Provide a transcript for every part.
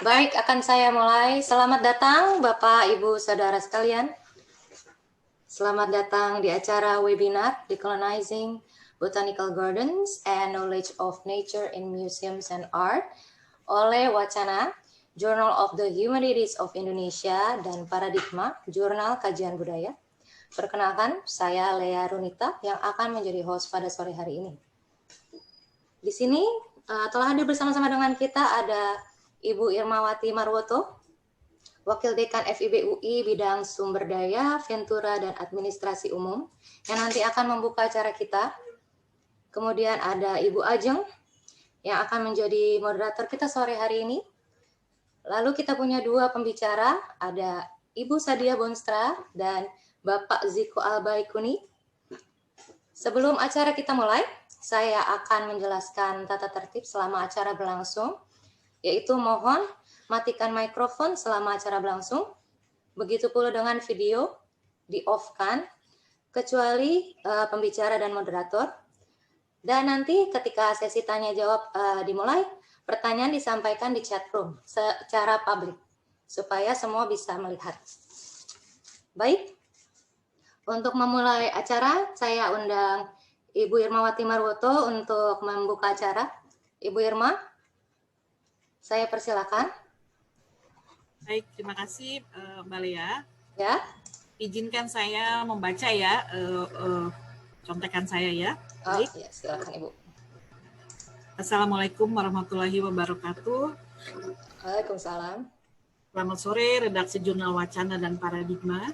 Baik, akan saya mulai. Selamat datang Bapak, Ibu, Saudara sekalian. Selamat datang di acara webinar Decolonizing Botanical Gardens and Knowledge of Nature in Museums and Art oleh Wacana, Journal of the Humanities of Indonesia, dan Paradigma, Jurnal Kajian Budaya. Perkenalkan, saya Lea Runita yang akan menjadi host pada sore hari ini. Di sini telah hadir bersama-sama dengan kita ada Ibu Irmawati Marwoto, Wakil Dekan FIB UI bidang Sumber Daya, Ventura, dan Administrasi Umum, yang nanti akan membuka acara kita. Kemudian ada Ibu Ajeng, yang akan menjadi moderator kita sore hari ini. Lalu kita punya dua pembicara, ada Ibu Sadia Bonstra dan Bapak Ziko Albaikuni. Sebelum acara kita mulai, saya akan menjelaskan tata tertib selama acara berlangsung, yaitu mohon matikan mikrofon selama acara berlangsung. Begitu pula dengan video, di-off-kan, kecuali pembicara dan moderator. Dan nanti ketika sesi tanya jawab dimulai, pertanyaan disampaikan di chat room secara publik, supaya semua bisa melihat. Baik, untuk memulai acara, saya undang Ibu Irmawati Marwoto untuk membuka acara. Ibu Irma, saya persilakan. Baik, terima kasih Mbak Lea. Ya. Izinkan saya membaca ya contekan saya ya. Baik. Ya, silakan Ibu. Assalamualaikum warahmatullahi wabarakatuh. Waalaikumsalam. Selamat sore redaksi Jurnal Wacana dan Paradigma,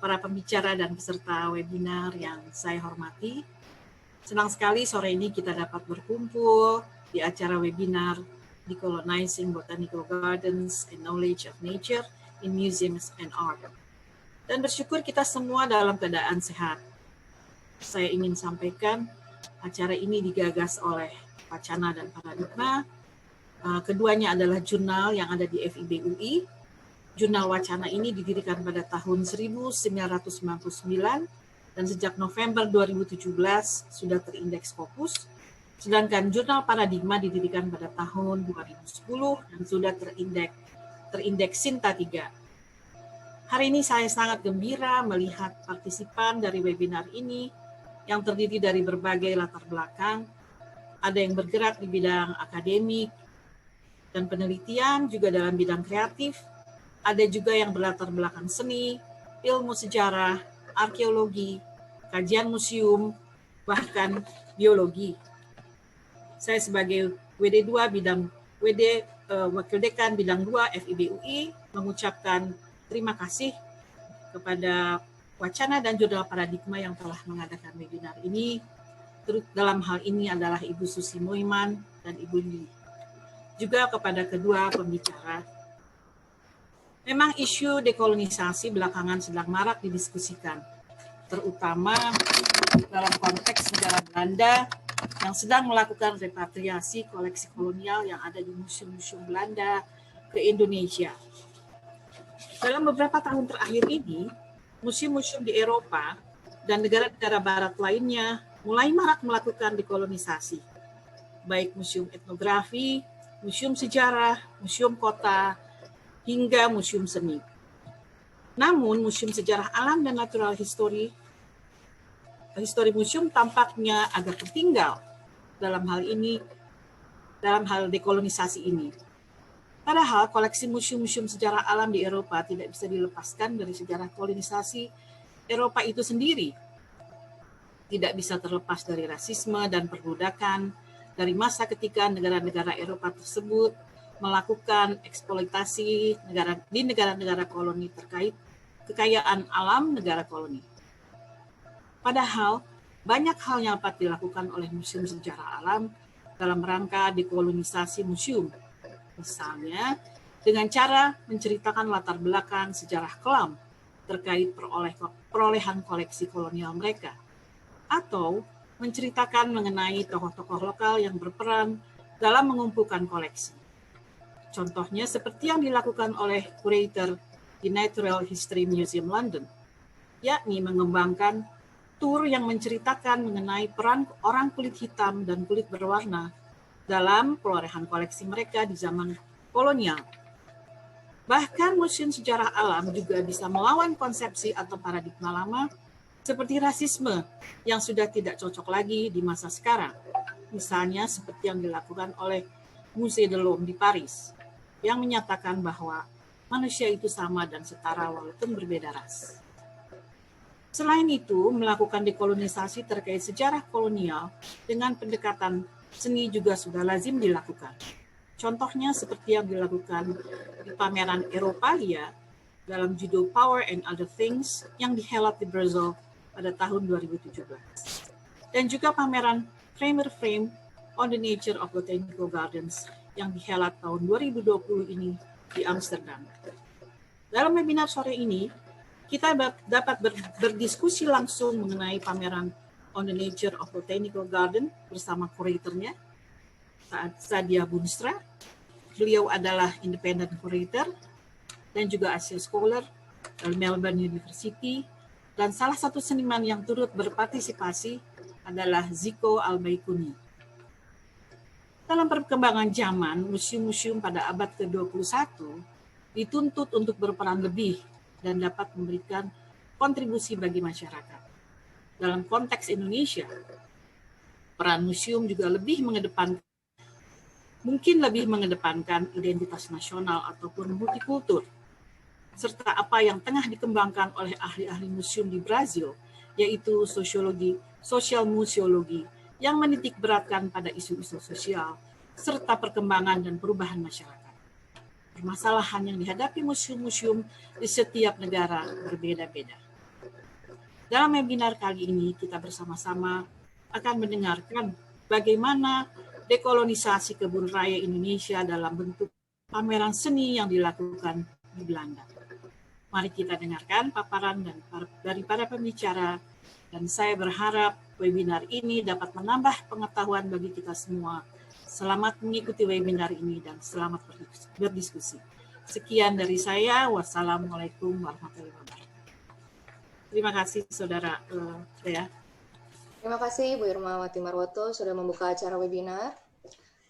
para pembicara dan peserta webinar yang saya hormati. Senang sekali sore ini kita dapat berkumpul di acara webinar Decolonizing Botanical Gardens and Knowledge of Nature in Museums and Art. Dan bersyukur kita semua dalam keadaan sehat. Saya ingin sampaikan acara ini digagas oleh Wacana dan Paradigma. Keduanya adalah jurnal yang ada di FIB UI. Jurnal Wacana ini didirikan pada tahun 1999 dan sejak November 2017 sudah terindeks Scopus. Sedangkan jurnal Paradigma didirikan pada tahun 2010 dan sudah terindeks Sinta 3. Hari ini saya sangat gembira melihat partisipan dari webinar ini yang terdiri dari berbagai latar belakang. Ada yang bergerak di bidang akademik dan penelitian, juga dalam bidang kreatif. Ada juga yang berlatar belakang seni, ilmu sejarah, arkeologi, kajian museum, bahkan biologi. Saya sebagai Wakil Dekan bidang 2 FIB UI mengucapkan terima kasih kepada Wacana dan Jurnal Paradigma yang telah mengadakan webinar ini. Dalam hal ini adalah Ibu Susi Moiman dan Ibu Lili. Juga kepada kedua pembicara. Memang isu dekolonisasi belakangan sedang marak didiskusikan, terutama dalam konteks negara Belanda yang sedang melakukan repatriasi koleksi kolonial yang ada di museum-museum Belanda ke Indonesia. Dalam beberapa tahun terakhir ini, museum-museum di Eropa dan negara-negara barat lainnya mulai marak melakukan dekolonisasi, baik museum etnografi, museum sejarah, museum kota, hingga museum seni. Namun, museum sejarah alam dan natural history museum tampaknya agak tertinggal dalam hal dekolonisasi ini. Padahal koleksi museum-museum sejarah alam di Eropa tidak bisa dilepaskan dari sejarah kolonisasi Eropa itu sendiri. Tidak bisa terlepas dari rasisme dan perbudakan dari masa ketika negara-negara Eropa tersebut melakukan eksploitasi di negara-negara koloni terkait kekayaan alam negara koloni. Padahal banyak hal yang dapat dilakukan oleh museum sejarah alam dalam rangka dekolonisasi museum. Misalnya, dengan cara menceritakan latar belakang sejarah kelam terkait perolehan koleksi kolonial mereka, atau menceritakan mengenai tokoh-tokoh lokal yang berperan dalam mengumpulkan koleksi. Contohnya seperti yang dilakukan oleh kurator di Natural History Museum London, yakni mengembangkan tur yang menceritakan mengenai peran orang kulit hitam dan kulit berwarna dalam perolehan koleksi mereka di zaman kolonial, Bahkan Museum Sejarah Alam juga bisa melawan konsepsi atau paradigma lama seperti rasisme yang sudah tidak cocok lagi di masa sekarang. Misalnya seperti yang dilakukan oleh Musée de l'Homme di Paris, yang menyatakan bahwa manusia itu sama dan setara walaupun berbeda ras. Selain itu, melakukan dekolonisasi terkait sejarah kolonial dengan pendekatan seni juga sudah lazim dilakukan. Contohnya seperti yang dilakukan di pameran Eropalia dalam judul Power and Other Things yang dihelat di Brussels pada tahun 2017. Dan juga pameran Framer Frame on the Nature of Botanical Gardens yang dihelat tahun 2020 ini di Amsterdam. Dalam webinar sore ini, kita dapat berdiskusi langsung mengenai pameran on the Nature of Botanical Garden bersama kuratornya, Sadia Boonstra. Beliau adalah independent curator dan juga Asia Scholar dari Melbourne University, dan salah satu seniman yang turut berpartisipasi adalah Ziko Al-Baikuni. Dalam perkembangan zaman, museum-museum pada abad ke-21 dituntut untuk berperan lebih dan dapat memberikan kontribusi bagi masyarakat. Dalam konteks Indonesia, peran museum juga mungkin lebih mengedepankan identitas nasional ataupun multikultur, serta apa yang tengah dikembangkan oleh ahli-ahli museum di Brazil, yaitu sosiologi, sosial museologi, yang menitik beratkan pada isu-isu sosial, serta perkembangan dan perubahan masyarakat. Permasalahan yang dihadapi museum-museum di setiap negara berbeda-beda. Dalam webinar kali ini, kita bersama-sama akan mendengarkan bagaimana dekolonisasi kebun raya Indonesia dalam bentuk pameran seni yang dilakukan di Belanda. Mari kita dengarkan paparan dari para pembicara, dan saya berharap webinar ini dapat menambah pengetahuan bagi kita semua. Selamat mengikuti webinar ini dan selamat berdiskusi. Sekian dari saya. Wassalamualaikum warahmatullahi wabarakatuh. Terima kasih, Saudara Lea. Terima kasih Bu Irmawati Marwoto sudah membuka acara webinar.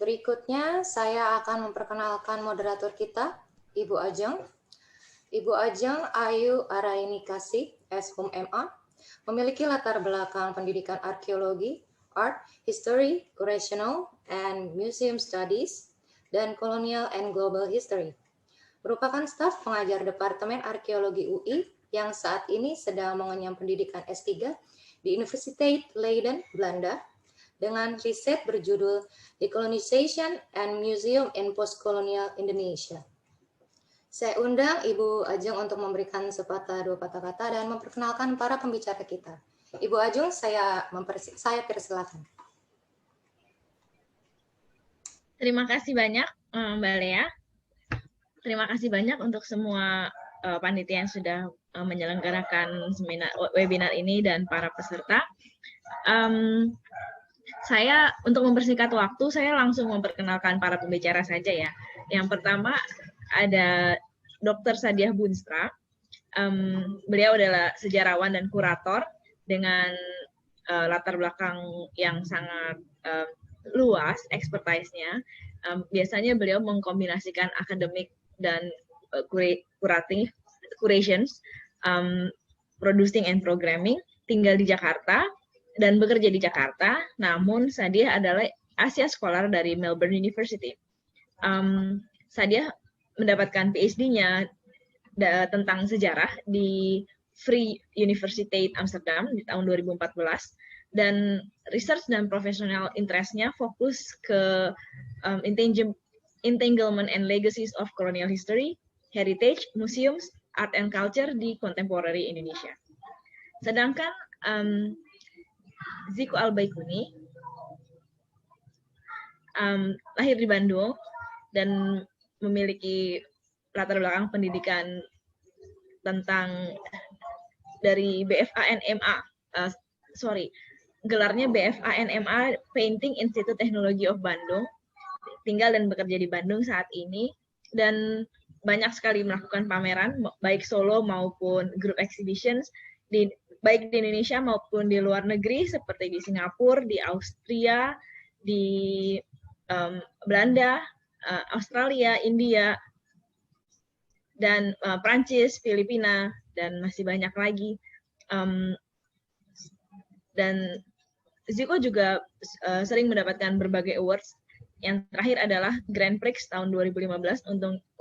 Berikutnya saya akan memperkenalkan moderator kita, Ibu Ajeng. Ibu Ajeng Ayu Araini Kasih, S.Hum MA, memiliki latar belakang pendidikan arkeologi, art, history, curational, and museum studies, dan colonial and global history. Merupakan staf pengajar Departemen Arkeologi UI yang saat ini sedang mengenyam pendidikan S3 di Universiteit Leiden, Belanda, dengan riset berjudul Decolonization and Museum in Postcolonial Indonesia. Saya undang Ibu Ajeng untuk memberikan sepatah dua patah kata dan memperkenalkan para pembicara kita. Ibu Ajeng, saya persilakan. Terima kasih banyak, Mbak Lea. Terima kasih banyak untuk semua panitia yang sudah menyelenggarakan webinar ini dan para peserta. Saya untuk mempersingkat waktu, saya langsung memperkenalkan para pembicara saja ya. Yang pertama ada Dr. Sadia Boonstra. Beliau adalah sejarawan dan kurator dengan latar belakang yang sangat luas expertise-nya. Biasanya beliau mengkombinasikan akademik dan curations, producing and programming, tinggal di Jakarta dan bekerja di Jakarta. Namun Sadia adalah Asia Scholar dari Melbourne University. Sadia mendapatkan PhD-nya tentang sejarah di Free Universiteit Amsterdam di tahun 2014, dan research dan professional interest-nya fokus ke entanglement and legacies of colonial history, heritage, museums, art and culture di contemporary Indonesia. Sedangkan Ziko Al-Baikuni lahir di Bandung dan memiliki latar belakang pendidikan tentang dari BFA-NMA, gelarnya BFA-NMA Painting Institute Teknologi of Bandung, tinggal dan bekerja di Bandung saat ini, dan banyak sekali melakukan pameran, baik solo maupun group exhibitions, baik di Indonesia maupun di luar negeri, seperti di Singapura, di Austria, di Belanda, Australia, India, dan Prancis, Filipina, dan masih banyak lagi. Dan Zico juga sering mendapatkan berbagai awards. Yang terakhir adalah Grand Prix tahun 2015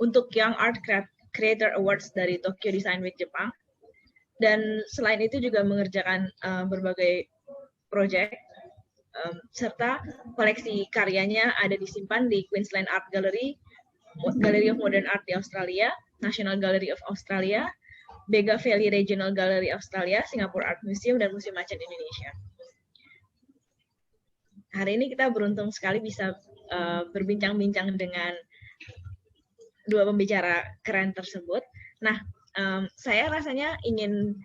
untuk Young Art Creator Awards dari Tokyo Design Week Jepang. Dan selain itu juga mengerjakan berbagai proyek, serta koleksi karyanya ada disimpan di Queensland Art Gallery, Gallery of Modern Art di Australia, National Gallery of Australia, Bega Valley Regional Gallery Australia, Singapore Art Museum, dan Museum Macan Indonesia. Hari ini kita beruntung sekali bisa berbincang-bincang dengan dua pembicara keren tersebut. Nah, saya rasanya ingin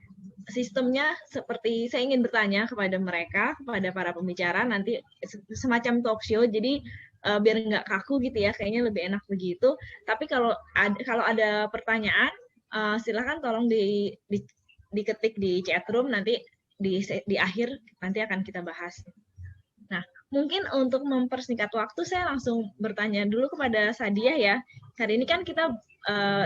sistemnya seperti saya ingin bertanya kepada mereka, kepada para pembicara, nanti semacam talk show, jadi biar nggak kaku gitu ya, kayaknya lebih enak begitu. Tapi kalau ada pertanyaan, silakan tolong diketik di chat room, nanti di akhir nanti akan kita bahas. Nah, mungkin untuk mempersingkat waktu, saya langsung bertanya dulu kepada Sadia ya. Hari ini kan kita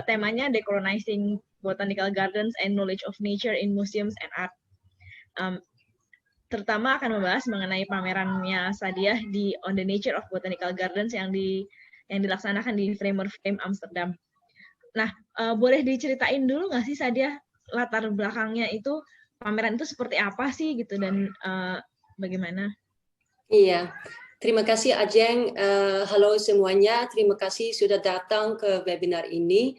temanya Decolonizing Botanical Gardens and Knowledge of Nature in Museums and Art. Terutama akan membahas mengenai pamerannya Sadia di On the Nature of Botanical Gardens yang dilaksanakan di Framer Frame Amsterdam. Nah, boleh diceritain dulu nggak sih Sadia latar belakangnya itu, pameran itu seperti apa sih gitu, dan bagaimana? Iya, terima kasih Ajeng. Halo semuanya, terima kasih sudah datang ke webinar ini.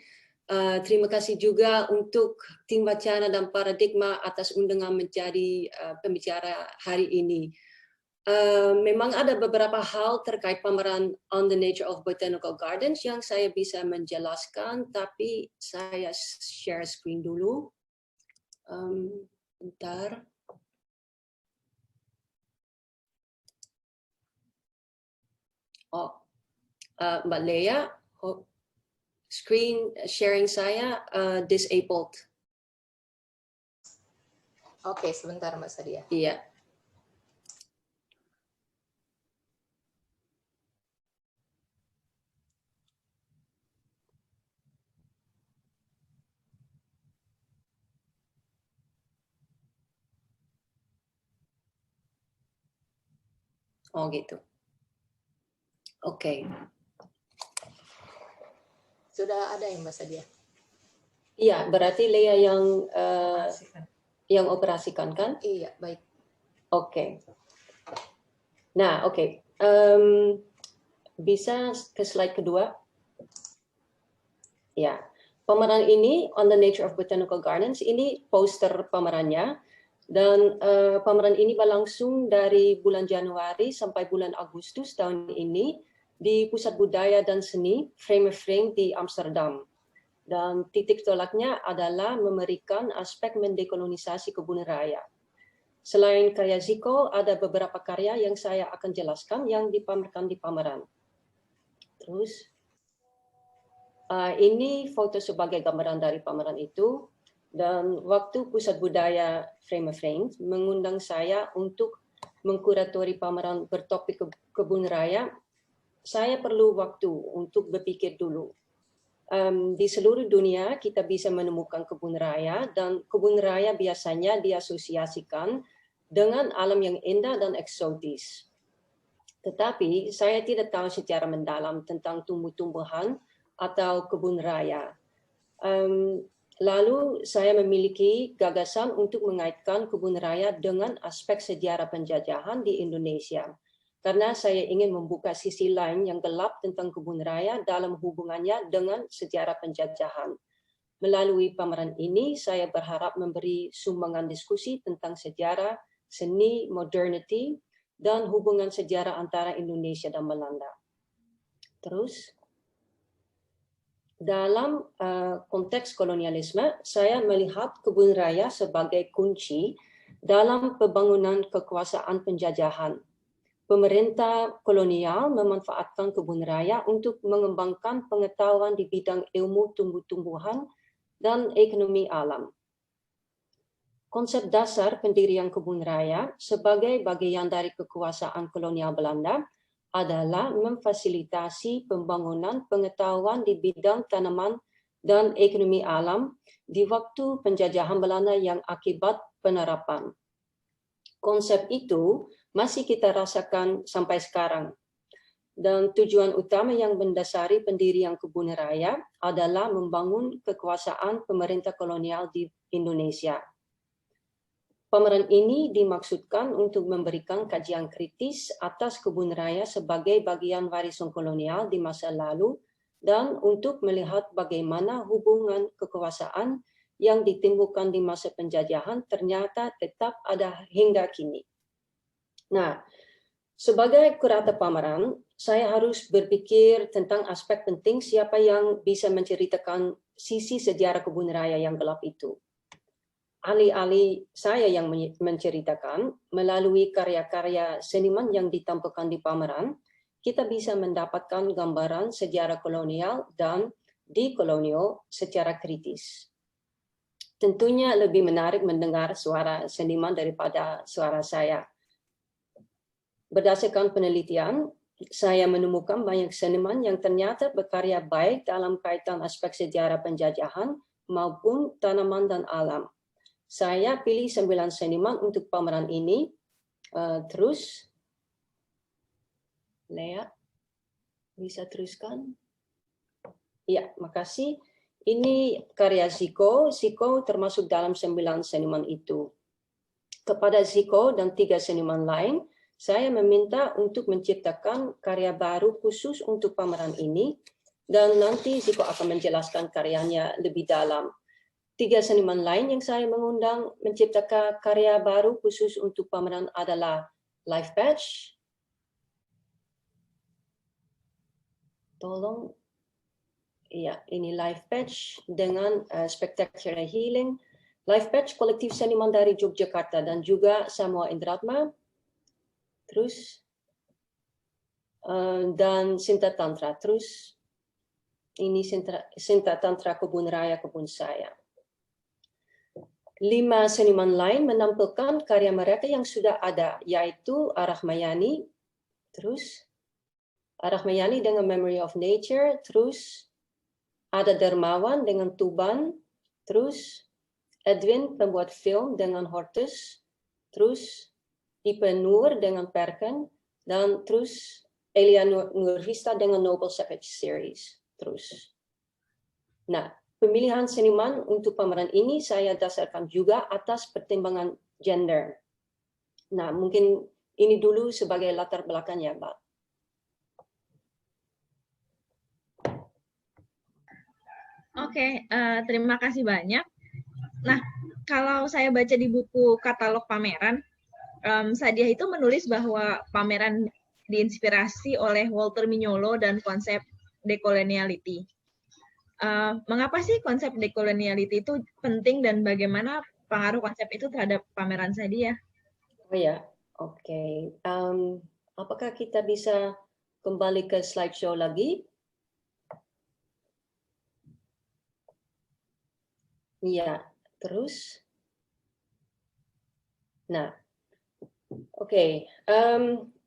Terima kasih juga untuk tim Wacana dan Paradigma atas undangan menjadi pembicara hari ini. Memang ada beberapa hal terkait pameran On the Nature of Botanical Gardens yang saya bisa menjelaskan, tapi saya share screen dulu. Bentar. Mbak Lea, screen sharing saya disabled. Oke, sebentar Mbak Sadia. Iya. Oh gitu. Oke. Sudah ada ya Mbak Sadia? Iya, berarti Lea yang operasikan kan? Iya, baik. Oke. Nah, oke. Bisa ke slide kedua? Ya. Pameran ini, On the Nature of Botanical Gardens, ini poster pamerannya. Dan pameran ini berlangsung dari bulan Januari sampai bulan Agustus tahun ini di Pusat Budaya dan Seni Framer Frame di Amsterdam. Dan titik tolaknya adalah memberikan aspek mendekolonisasi kebun raya. Selain karya Zico, ada beberapa karya yang saya akan jelaskan yang dipamerkan di pameran. Terus, ini foto sebagai gambaran dari pameran itu. Dan waktu Pusat Budaya Framer Frame mengundang saya untuk mengkuratori pameran bertopik kebun raya, saya perlu waktu untuk berpikir dulu. Di seluruh dunia kita bisa menemukan kebun raya, dan kebun raya biasanya diasosiasikan dengan alam yang indah dan eksotis. Tetapi saya tidak tahu secara mendalam tentang tumbuh-tumbuhan atau kebun raya. Lalu saya memiliki gagasan untuk mengaitkan kebun raya dengan aspek sejarah penjajahan di Indonesia. Karena saya ingin membuka sisi lain yang gelap tentang kebun raya dalam hubungannya dengan sejarah penjajahan. Melalui pameran ini, saya berharap memberi sumbangan diskusi tentang sejarah, seni, modernity, dan hubungan sejarah antara Indonesia dan Belanda. Terus, dalam konteks kolonialisme, saya melihat kebun raya sebagai kunci dalam pembangunan kekuasaan penjajahan. Pemerintah kolonial memanfaatkan kebun raya untuk mengembangkan pengetahuan di bidang ilmu tumbuh-tumbuhan dan ekonomi alam. Konsep dasar pendirian kebun raya sebagai bagian dari kekuasaan kolonial Belanda adalah memfasilitasi pembangunan pengetahuan di bidang tanaman dan ekonomi alam di waktu penjajahan Belanda yang akibat penerapan. Konsep itu masih kita rasakan sampai sekarang. Dan tujuan utama yang mendasari pendirian kebun raya adalah membangun kekuasaan pemerintah kolonial di Indonesia. Pameran ini dimaksudkan untuk memberikan kajian kritis atas kebun raya sebagai bagian warisan kolonial di masa lalu dan untuk melihat bagaimana hubungan kekuasaan yang ditimbulkan di masa penjajahan ternyata tetap ada hingga kini. Nah, sebagai kurator pameran, saya harus berpikir tentang aspek penting siapa yang bisa menceritakan sisi sejarah kebun raya yang gelap itu. Ahli-ahli saya yang menceritakan melalui karya-karya seniman yang ditampilkan di pameran, kita bisa mendapatkan gambaran sejarah kolonial dan dekolonial secara kritis. Tentunya lebih menarik mendengar suara seniman daripada suara saya. Berdasarkan penelitian, saya menemukan banyak seniman yang ternyata berkarya baik dalam kaitan aspek sejarah penjajahan maupun tanaman dan alam. Saya pilih 9 seniman untuk pameran ini. Terus, Lea, bisa teruskan? Ya, makasih. Ini karya Zico. Zico termasuk dalam 9 seniman itu. Kepada Zico dan 3 seniman lain, saya meminta untuk menciptakan karya baru khusus untuk pameran ini, dan nanti Zico akan menjelaskan karyanya lebih dalam. 3 seniman lain yang saya mengundang menciptakan karya baru khusus untuk pameran adalah Life Patch. Tolong. Ya, ini Life Patch dengan Spectacular Healing. Life Patch kolektif seniman dari Yogyakarta dan juga Samuel Indratma. Terus, dan Sinta Tantra. Terus, ini Sinta Tantra Kebun Raya Kebun Saya. 5 seniman lain menampilkan karya mereka yang sudah ada, yaitu Arahmayani, terus Arahmayani dengan Memory of Nature, terus ada Dermawan dengan Tuban, terus Edwin pembuat film dengan Hortus, terus Ipe Nur dengan Perken, dan terus Elia Nurvista dengan Noble Savage Series. Terus. Nah, pemilihan seniman untuk pameran ini saya dasarkan juga atas pertimbangan gender. Nah, mungkin ini dulu sebagai latar belakangnya, Mbak. Oke, terima kasih banyak. Nah, kalau saya baca di buku katalog pameran, Sadiah itu menulis bahwa pameran diinspirasi oleh Walter Mignolo dan konsep decoloniality. Mengapa sih konsep decoloniality itu penting dan bagaimana pengaruh konsep itu terhadap pameran Sadiah? Oh ya, oke. Apakah kita bisa kembali ke slideshow lagi? Iya, terus. Nah, oke.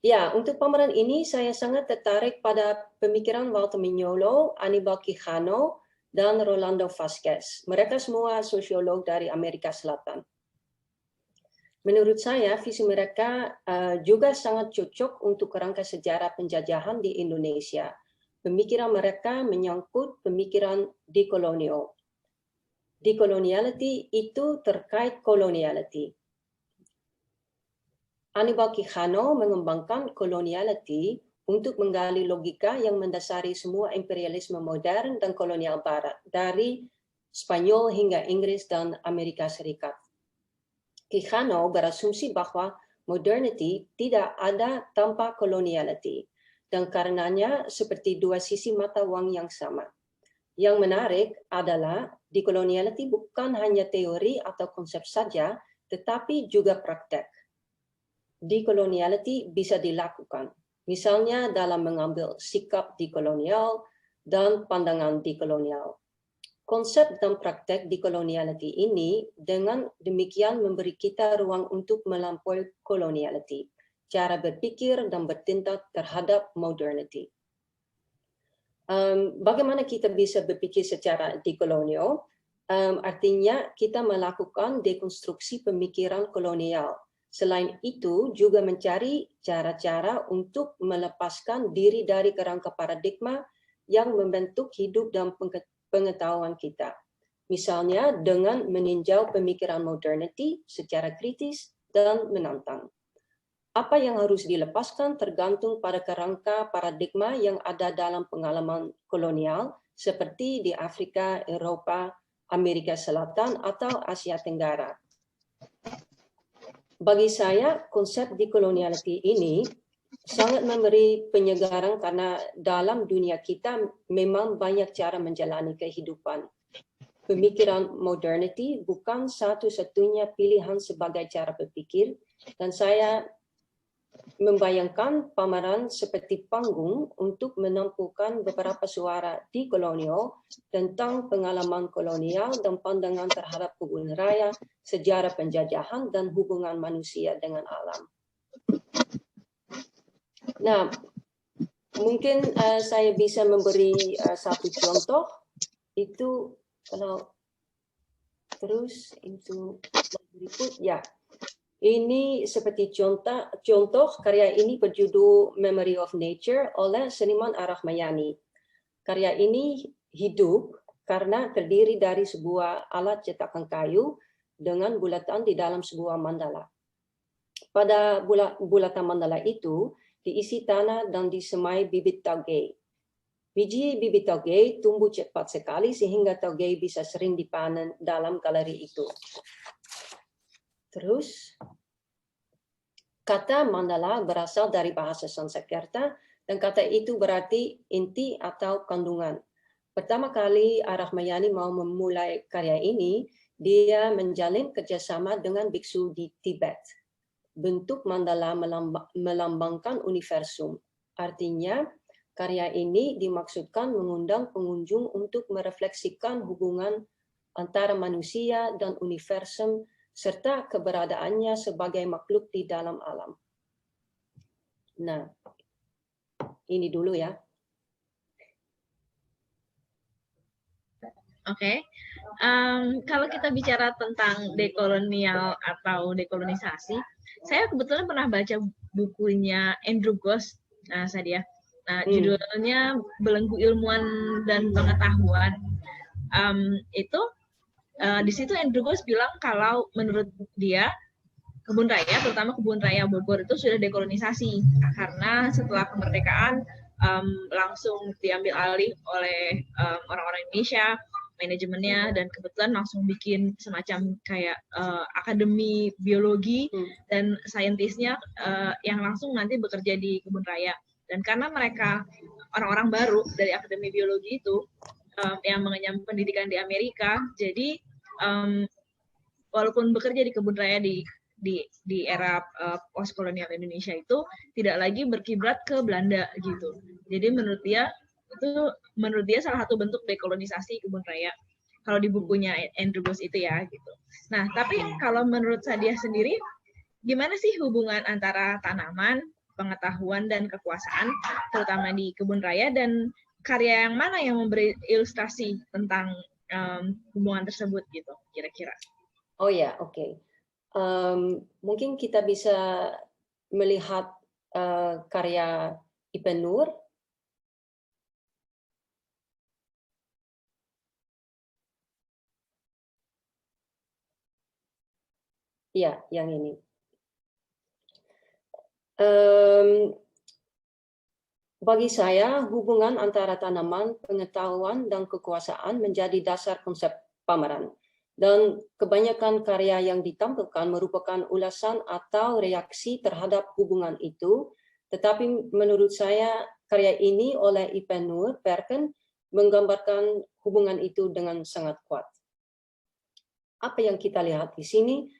Ya, untuk pameran ini saya sangat tertarik pada pemikiran Walter Mignolo, Aníbal Quijano, dan Rolando Vázquez. Mereka semua sosiolog dari Amerika Selatan. Menurut saya, visi mereka juga sangat cocok untuk kerangka sejarah penjajahan di Indonesia. Pemikiran mereka menyangkut pemikiran dekolonial. Decoloniality itu terkait koloniality. Aníbal Quijano mengembangkan koloniality untuk menggali logika yang mendasari semua imperialisme modern dan kolonial barat, dari Spanyol hingga Inggris dan Amerika Serikat. Quijano berasumsi bahwa modernity tidak ada tanpa koloniality, dan karenanya seperti 2 sisi mata uang yang sama. Yang menarik adalah dekoloniality bukan hanya teori atau konsep saja, tetapi juga praktek. Dekoloniality bisa dilakukan, misalnya dalam mengambil sikap dekolonial dan pandangan dekolonial. Konsep dan praktek dekoloniality ini dengan demikian memberi kita ruang untuk melampaui koloniality, cara berpikir dan bertindak terhadap modernity. Bagaimana kita bisa berpikir secara dekolonial? Artinya kita melakukan dekonstruksi pemikiran kolonial. Selain itu juga mencari cara-cara untuk melepaskan diri dari kerangka paradigma yang membentuk hidup dan pengetahuan kita. Misalnya dengan meninjau pemikiran modernity secara kritis dan menantang. Apa yang harus dilepaskan tergantung pada kerangka paradigma yang ada dalam pengalaman kolonial seperti di Afrika, Eropa, Amerika Selatan, atau Asia Tenggara. Bagi saya, konsep decoloniality ini sangat memberi penyegaran karena dalam dunia kita memang banyak cara menjalani kehidupan. Pemikiran modernity bukan satu-satunya pilihan sebagai cara berpikir, dan saya membayangkan pameran seperti panggung untuk menampilkan beberapa suara dekolonial tentang pengalaman kolonial dan pandangan terhadap kebun raya, sejarah penjajahan, dan hubungan manusia dengan alam. Nah, mungkin saya bisa memberi satu contoh, itu kalau terus itu berikut ya. Ini seperti contoh karya ini berjudul Memory of Nature oleh seniman Ar-Rahmayani. Karya ini hidup karena terdiri dari sebuah alat cetakan kayu dengan bulatan di dalam sebuah mandala. Pada bulatan mandala itu diisi tanah dan disemai bibit tauge. Biji bibit tauge tumbuh cepat sekali sehingga tauge bisa sering dipanen dalam galeri itu. Terus, kata mandala berasal dari bahasa Sanskerta dan kata itu berarti inti atau kandungan. Pertama kali Ar-Rahmayani mau memulai karya ini, dia menjalin kerjasama dengan biksu di Tibet. Bentuk mandala melambangkan universum. Artinya, karya ini dimaksudkan mengundang pengunjung untuk merefleksikan hubungan antara manusia dan universum serta keberadaannya sebagai makhluk di dalam alam. Nah, ini dulu ya. Oke. Kalau kita bicara tentang dekolonial atau dekolonisasi, saya kebetulan pernah baca bukunya Andrew Ghosh, Sadia. Judulnya Belenggu Ilmuwan dan Pengetahuan. Di situ Andrew Ghosh bilang kalau menurut dia kebun raya, terutama kebun raya Bogor itu sudah dekolonisasi karena setelah kemerdekaan langsung diambil alih oleh orang-orang Indonesia, manajemennya, dan kebetulan langsung bikin semacam kayak akademi biologi dan saintisnya yang langsung nanti bekerja di kebun raya. Dan karena mereka orang-orang baru dari akademi biologi itu yang mengenyam pendidikan di Amerika, jadi walaupun bekerja di kebun raya di era postkolonial Indonesia itu tidak lagi berkiblat ke Belanda gitu. Jadi menurut dia salah satu bentuk dekolonisasi kebun raya. Kalau di bukunya Andrew Ghosh itu ya gitu. Nah, tapi kalau menurut Sadia sendiri, gimana sih hubungan antara tanaman, pengetahuan, dan kekuasaan, terutama di kebun raya, dan karya yang mana yang memberi ilustrasi tentang hubungan tersebut gitu, kira-kira? Oh ya, oke. Mungkin kita bisa melihat karya Ibn Nur. Ya, yang ini. Bagi saya, hubungan antara tanaman, pengetahuan, dan kekuasaan menjadi dasar konsep pameran. Dan kebanyakan karya yang ditampilkan merupakan ulasan atau reaksi terhadap hubungan itu. Tetapi menurut saya, karya ini oleh Ibn Nur Perken menggambarkan hubungan itu dengan sangat kuat. Apa yang kita lihat di sini?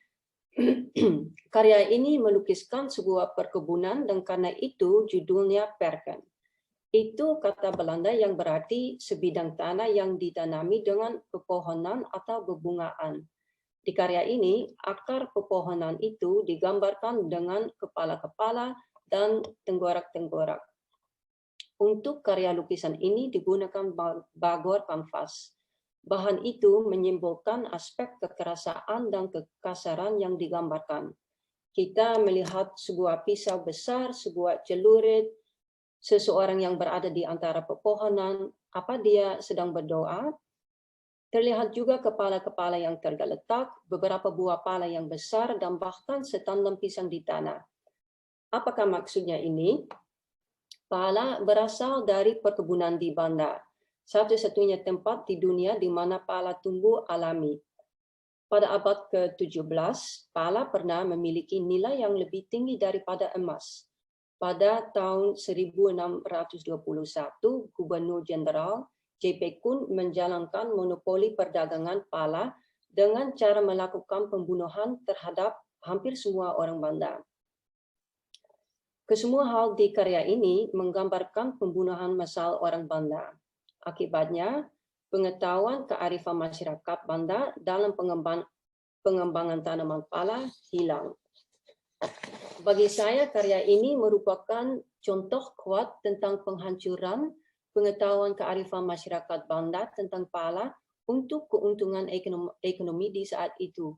Karya ini melukiskan sebuah perkebunan dan karena itu judulnya Perken. Itu kata Belanda yang berarti sebidang tanah yang ditanami dengan pepohonan atau bebungaan. Di karya ini, akar pepohonan itu digambarkan dengan kepala-kepala dan tenggorak-tenggorak. Untuk karya lukisan ini digunakan bagor kanvas. Bahan itu menyimbolkan aspek kekerasan dan kekasaran yang digambarkan. Kita melihat sebuah pisau besar, sebuah celurit, seseorang yang berada di antara pepohonan. Apa dia sedang berdoa? Terlihat juga kepala-kepala yang tergeletak, beberapa buah pala yang besar, dan bahkan setandem pisang di tanah. Apakah maksudnya ini? Pala berasal dari perkebunan di Banda, satu-satunya tempat di dunia di mana pala tumbuh alami. Pada abad ke-17, pala pernah memiliki nilai yang lebih tinggi daripada emas. Pada tahun 1621, Gubernur Jenderal J.P. Kun menjalankan monopoli perdagangan pala dengan cara melakukan pembunuhan terhadap hampir semua orang Banda. Kesemua hal di karya ini menggambarkan pembunuhan massal orang Banda. Akibatnya, pengetahuan kearifan masyarakat Banda dalam pengembangan tanaman pala hilang. Bagi saya, karya ini merupakan contoh kuat tentang penghancuran pengetahuan kearifan masyarakat Banda tentang pala untuk keuntungan ekonomi di saat itu.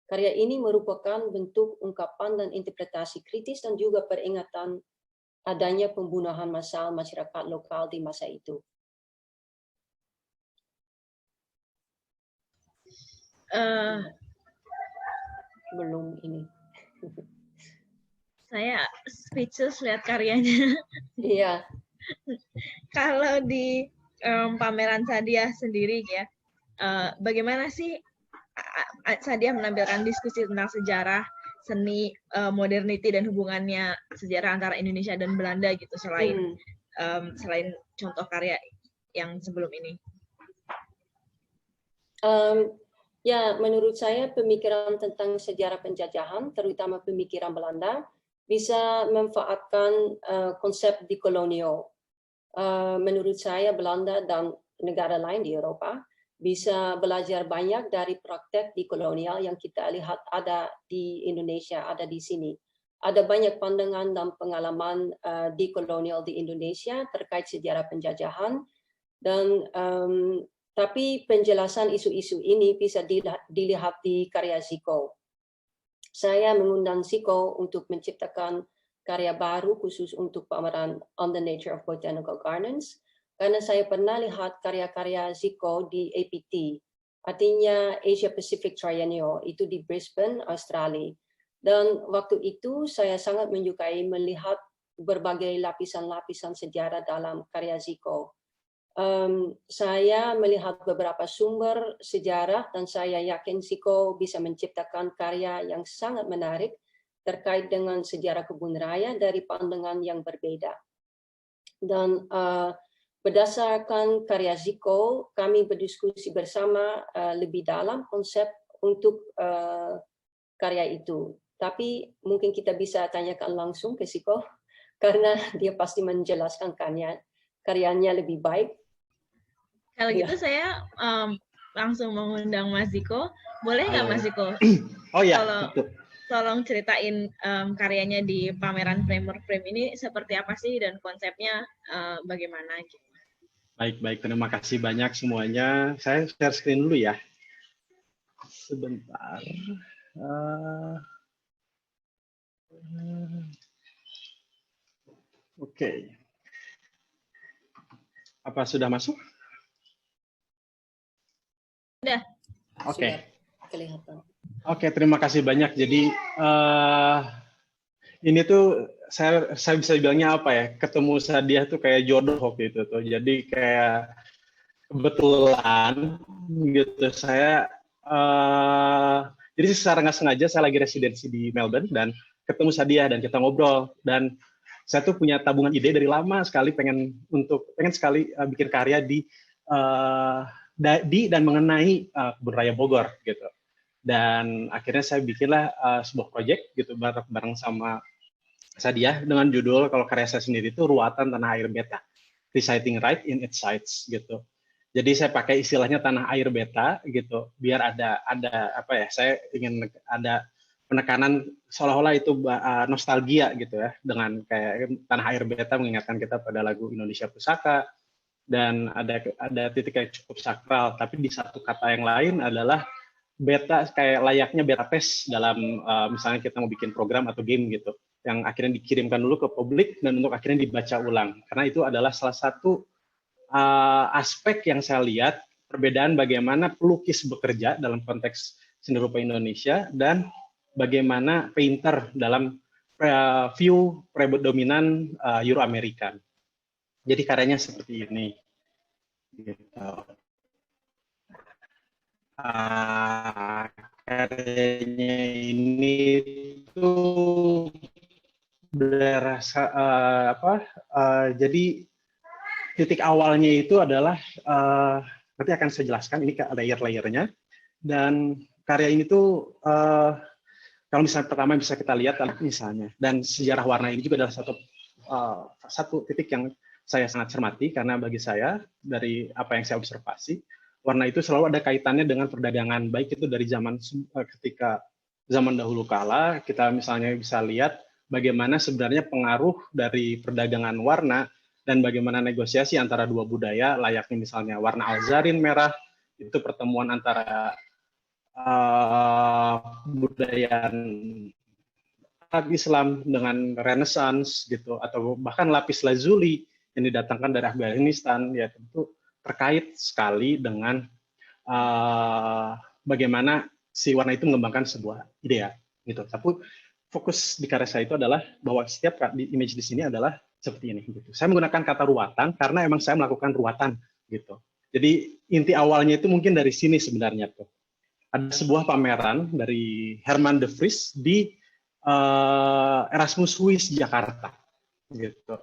Karya ini merupakan bentuk ungkapan dan interpretasi kritis dan juga peringatan adanya pembunuhan massal masyarakat lokal di masa itu. Belum ini. Saya speechless lihat karyanya. Iya. Kalau di pameran Sadia sendiri ya, bagaimana sih Sadia menampilkan diskusi tentang sejarah, seni, modernity dan hubungannya sejarah antara Indonesia dan Belanda gitu selain contoh karya yang sebelum ini? Ya, menurut saya pemikiran tentang sejarah penjajahan, terutama pemikiran Belanda, bisa memanfaatkan konsep dekolonial. Menurut saya Belanda dan negara lain di Eropa bisa belajar banyak dari praktek dekolonial yang kita lihat ada di Indonesia, ada di sini. Ada banyak pandangan dan pengalaman dekolonial di Indonesia terkait sejarah penjajahan, dan tapi penjelasan isu-isu ini bisa dilihat di karya Zico. Saya mengundang Zico untuk menciptakan karya baru khusus untuk pameran On the Nature of Botanical Gardens, karena saya pernah lihat karya-karya Zico di APT, artinya Asia Pacific Triennial, itu di Brisbane, Australia. Dan waktu itu saya sangat menyukai melihat berbagai lapisan-lapisan sejarah dalam karya Zico. Saya melihat beberapa sumber sejarah dan saya yakin Zico bisa menciptakan karya yang sangat menarik terkait dengan sejarah kebun raya dari pandangan yang berbeda. Dan berdasarkan karya Zico, kami berdiskusi bersama lebih dalam konsep untuk karya itu. Tapi mungkin kita bisa tanyakan langsung ke Zico, karena dia pasti menjelaskan karyanya lebih baik. Kalau gitu saya langsung mengundang Mas Zico. Boleh nggak Mas Zico? Oh ya. Tolong ceritain karyanya di pameran Framer Frame ini seperti apa sih dan konsepnya bagaimana gitu. Baik, terima kasih banyak semuanya. Saya share screen dulu ya. Sebentar. Oke. Apa sudah masuk? Sudah. Oke. Kelihatan. Oke, terima kasih banyak. Jadi ini tuh saya bisa bilangnya apa ya? Ketemu Sadia tuh kayak jodoh waktu itu tuh. Jadi kayak kebetulan gitu saya. Jadi secara nggak sengaja saya lagi residensi di Melbourne dan ketemu Sadia dan kita ngobrol, dan saya tuh punya tabungan ide dari lama sekali pengen sekali bikin karya di dan mengenai kebun raya Bogor gitu. Dan akhirnya saya bikinlah sebuah proyek gitu bareng sama Sadia dengan judul, kalau karya saya sendiri itu Ruatan Tanah Air Beta, Reciting Right in its Sites gitu. Jadi saya pakai istilahnya tanah air beta gitu, biar ada apa ya? Saya ingin ada penekanan seolah-olah itu nostalgia gitu ya, dengan kayak tanah air beta mengingatkan kita pada lagu Indonesia Pusaka, dan ada titik yang cukup sakral, tapi di satu kata yang lain adalah beta kayak layaknya beta tes dalam misalnya kita mau bikin program atau game gitu, yang akhirnya dikirimkan dulu ke publik dan untuk akhirnya dibaca ulang, karena itu adalah salah satu aspek yang saya lihat perbedaan bagaimana pelukis bekerja dalam konteks seni rupa Indonesia dan bagaimana painter dalam view predominan Euro-American. Jadi karyanya seperti ini. Gitu. Karyanya ini tuh berasa jadi titik awalnya itu adalah nanti akan saya jelaskan ini layer-layernya, dan karya ini tuh kalau misalnya pertama bisa kita lihat misalnya, dan sejarah warna ini juga adalah satu titik yang saya sangat cermati, karena bagi saya dari apa yang saya observasi, warna itu selalu ada kaitannya dengan perdagangan, baik itu dari ketika zaman dahulu kala, kita misalnya bisa lihat bagaimana sebenarnya pengaruh dari perdagangan warna dan bagaimana negosiasi antara dua budaya, layaknya misalnya warna alzarin merah, itu pertemuan antara budaya Islam dengan Renaissance gitu, atau bahkan lapis lazuli yang didatangkan dari Afghanistan, ya tentu terkait sekali dengan bagaimana si warna itu mengembangkan sebuah ide gitu. Tapi fokus di karya saya itu adalah bahwa setiap image di sini adalah seperti ini gitu. Saya menggunakan kata ruwatan karena emang saya melakukan ruwatan gitu. Jadi inti awalnya itu mungkin dari sini sebenarnya tuh. Ada sebuah pameran dari Herman de Vries di Erasmus Swiss Jakarta gitu.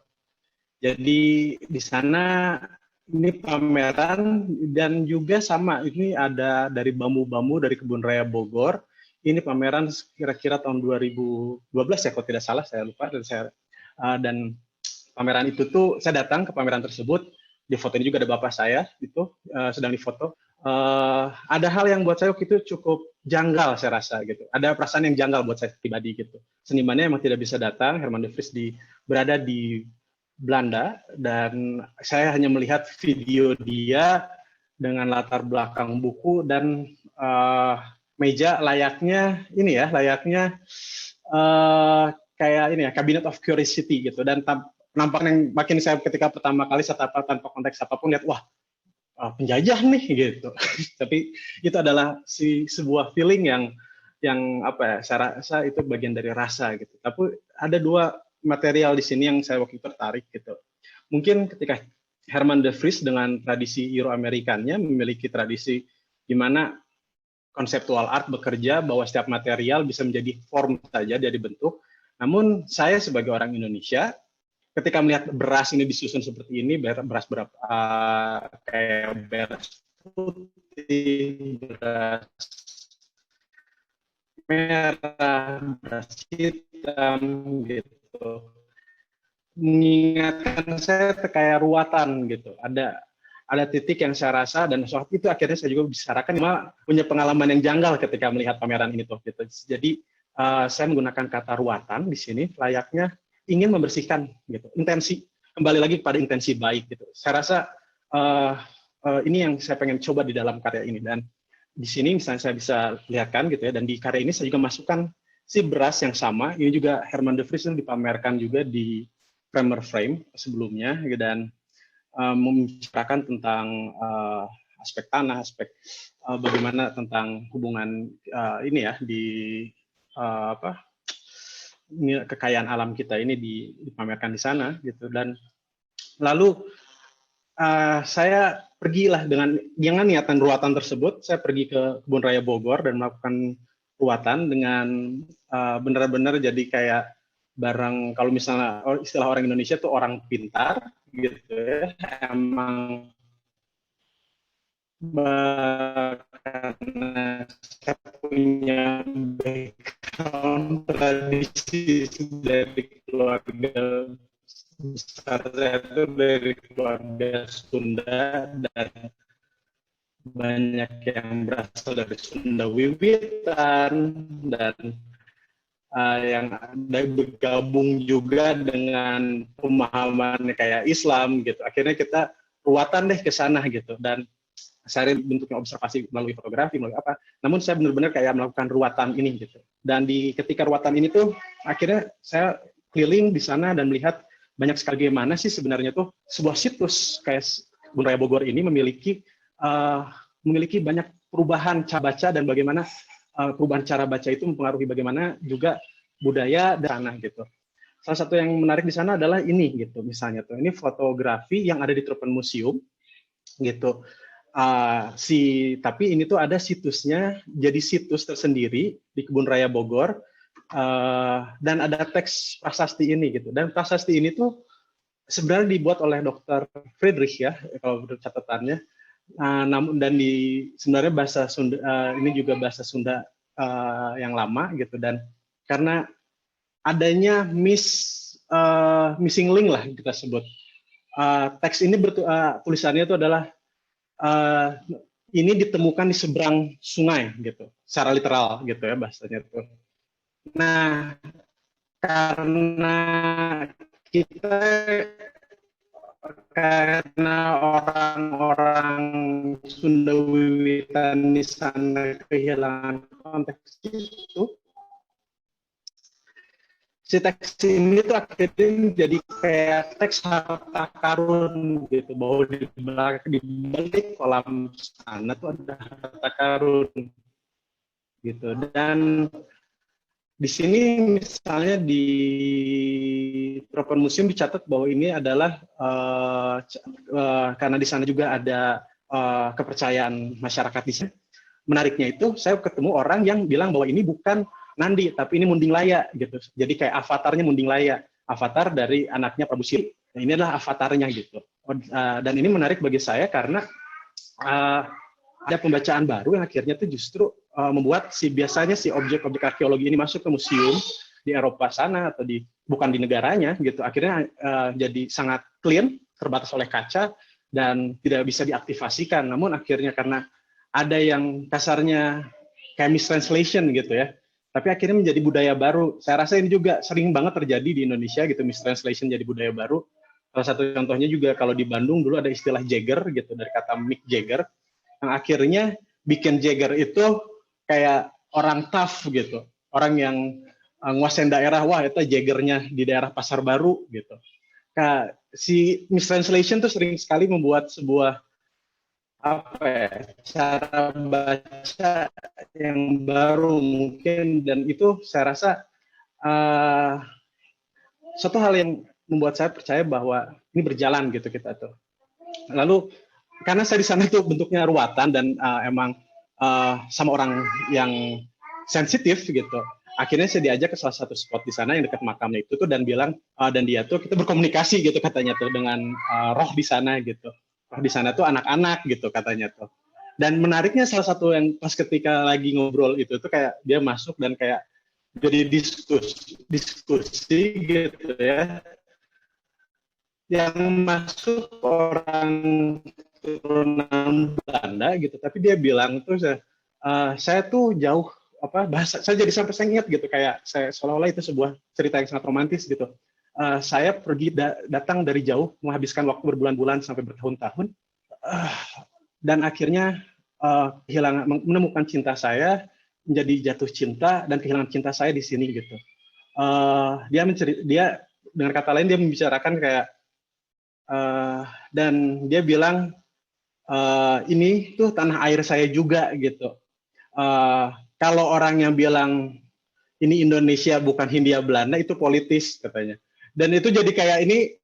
Jadi di sana ini pameran, dan juga sama ini ada dari bambu-bambu dari Kebun Raya Bogor. Ini pameran kira-kira tahun 2012 ya kalau tidak salah, saya lupa, dan pameran itu tuh saya datang ke pameran tersebut, di foto ini juga ada bapak saya itu sedang difoto. Ada hal yang buat saya waktu itu cukup janggal, saya rasa gitu. Ada perasaan yang janggal buat saya pribadi gitu. Senimannya emang tidak bisa datang, Herman de Vries berada di Belanda, dan saya hanya melihat video dia dengan latar belakang buku dan meja layaknya ini ya, layaknya kayak ini ya, Cabinet of Curiosity gitu. Dan nampaknya makin saya ketika pertama kali saya tanpa konteks apapun lihat, wah penjajah nih gitu. Tapi itu adalah sebuah feeling yang apa ya, saya rasa itu bagian dari rasa gitu. Tapi ada dua material di sini yang saya waktu itu tertarik gitu. Mungkin ketika Herman de Vries dengan tradisi Euro-Amerikannya memiliki tradisi di mana konseptual art bekerja bahwa setiap material bisa menjadi form saja, dia dibentuk. Namun saya sebagai orang Indonesia, ketika melihat beras ini disusun seperti ini, beras berapa kayak beras putih, beras merah, beras hitam gitu, mengingatkan saya kayak ruwatan gitu. Ada titik yang saya rasa, dan soal itu akhirnya saya juga bicarakan, punya pengalaman yang janggal ketika melihat pameran ini tuh gitu. Jadi saya menggunakan kata ruwatan di sini layaknya ingin membersihkan gitu, intensi, kembali lagi pada intensi baik gitu. Saya rasa ini yang saya pengen coba di dalam karya ini, dan di sini misalnya saya bisa lihatkan gitu ya, dan di karya ini saya juga masukkan si beras yang sama, ini juga Herman de Vries dipamerkan juga di Framer Frame sebelumnya, dan membicarakan tentang aspek tanah, aspek bagaimana tentang hubungan ini ya di kekayaan alam kita ini dipamerkan di sana gitu. Dan lalu saya pergilah dengan niatan ruwatan tersebut, saya pergi ke Kebun Raya Bogor dan melakukan ruwatan dengan benar-benar jadi kayak barang, kalau misalnya istilah orang Indonesia tuh orang pintar gitu ya, emang karena saya punya background tradisi dari keluarga besar saya itu dari keluarga Sunda, dan banyak yang berasal dari Sunda Wiwitan, dan yang ada bergabung juga dengan pemahaman kayak Islam gitu. Akhirnya kita ruatan deh ke sana gitu, dan saya bentuknya observasi melalui fotografi, melalui apa. Namun saya benar-benar kayak melakukan ruatan ini gitu. Dan ketika ruatan ini tuh akhirnya saya keliling di sana dan melihat banyak sekali bagaimana sih sebenarnya tuh sebuah situs kayak Kebun Raya Bogor ini memiliki banyak perubahan cara baca, dan bagaimana perubahan cara baca itu mempengaruhi bagaimana juga budaya di sana gitu. Salah satu yang menarik di sana adalah ini gitu, misalnya tuh ini fotografi yang ada di Tropenmuseum gitu. Tapi ini tuh ada situsnya, jadi situs tersendiri di Kebun Raya Bogor, dan ada teks prasasti ini gitu. Dan prasasti ini tuh sebenarnya dibuat oleh Dr. Friedrich ya, kalau menurut catatannya. Namun sebenarnya bahasa Sunda, ini juga bahasa Sunda yang lama gitu, dan karena adanya missing link lah kita sebut, teks ini tulisannya itu adalah ini ditemukan di seberang sungai gitu, secara literal gitu ya bahasanya tuh. Nah, karena orang-orang Sunda Wiwitan di sana kehilangan konteks itu, si teks ini tuh akhirnya jadi kayak teks harta karun gitu, bahwa di balik kolam sana tuh ada harta karun gitu. Dan di sini misalnya di Tropenmuseum dicatat bahwa ini adalah karena di sana juga ada kepercayaan masyarakat di sini. Menariknya itu saya ketemu orang yang bilang bahwa ini bukan Nandi, tapi ini Munding Laya gitu. Jadi kayak avatarnya Munding Laya, avatar dari anaknya Prabu Siri. Nah, ini adalah avatarnya gitu. Dan ini menarik bagi saya karena ada pembacaan baru yang akhirnya tuh justru membuat biasanya si objek-objek arkeologi ini masuk ke museum di Eropa sana atau bukan di negaranya gitu. Akhirnya jadi sangat clean, terbatas oleh kaca dan tidak bisa diaktifasikan. Namun akhirnya karena ada yang kasarnya kayak mistranslation gitu ya, tapi akhirnya menjadi budaya baru. Saya rasa ini juga sering banget terjadi di Indonesia gitu, mistranslation jadi budaya baru. Salah satu contohnya juga kalau di Bandung dulu ada istilah Jagger gitu, dari kata Mick Jagger, yang akhirnya bikin Jagger itu kayak orang tough gitu, orang yang nguasain daerah, wah itu Jaggernya di daerah Pasar Baru gitu. Nah, si mistranslation tuh sering sekali membuat sebuah cara baca yang baru mungkin, dan itu saya rasa satu hal yang membuat saya percaya bahwa ini berjalan gitu kita tuh. Lalu karena saya di sana itu bentuknya ruatan dan emang sama orang yang sensitif gitu, akhirnya saya diajak ke salah satu spot di sana yang dekat makamnya itu tuh, dan bilang dan dia tuh kita berkomunikasi gitu katanya tuh dengan roh di sana gitu. Di sana tuh anak-anak gitu katanya tuh. Dan menariknya salah satu yang pas ketika lagi ngobrol itu tuh kayak dia masuk dan kayak jadi diskusi gitu ya. Yang masuk orang keturunan Belanda gitu, tapi dia bilang tuh saya tuh jauh bahasa saya jadi sampai saya ingat gitu, kayak saya seolah-olah itu sebuah cerita yang sangat romantis gitu. Saya pergi datang dari jauh, menghabiskan waktu berbulan-bulan sampai bertahun-tahun, dan akhirnya menemukan cinta saya, menjadi jatuh cinta dan kehilangan cinta saya di sini gitu. Dia dengan kata lain dia membicarakan kayak dan dia bilang ini tuh tanah air saya juga gitu. Kalau orang yang bilang ini Indonesia bukan Hindia Belanda itu politis katanya. Dan itu jadi kayak ini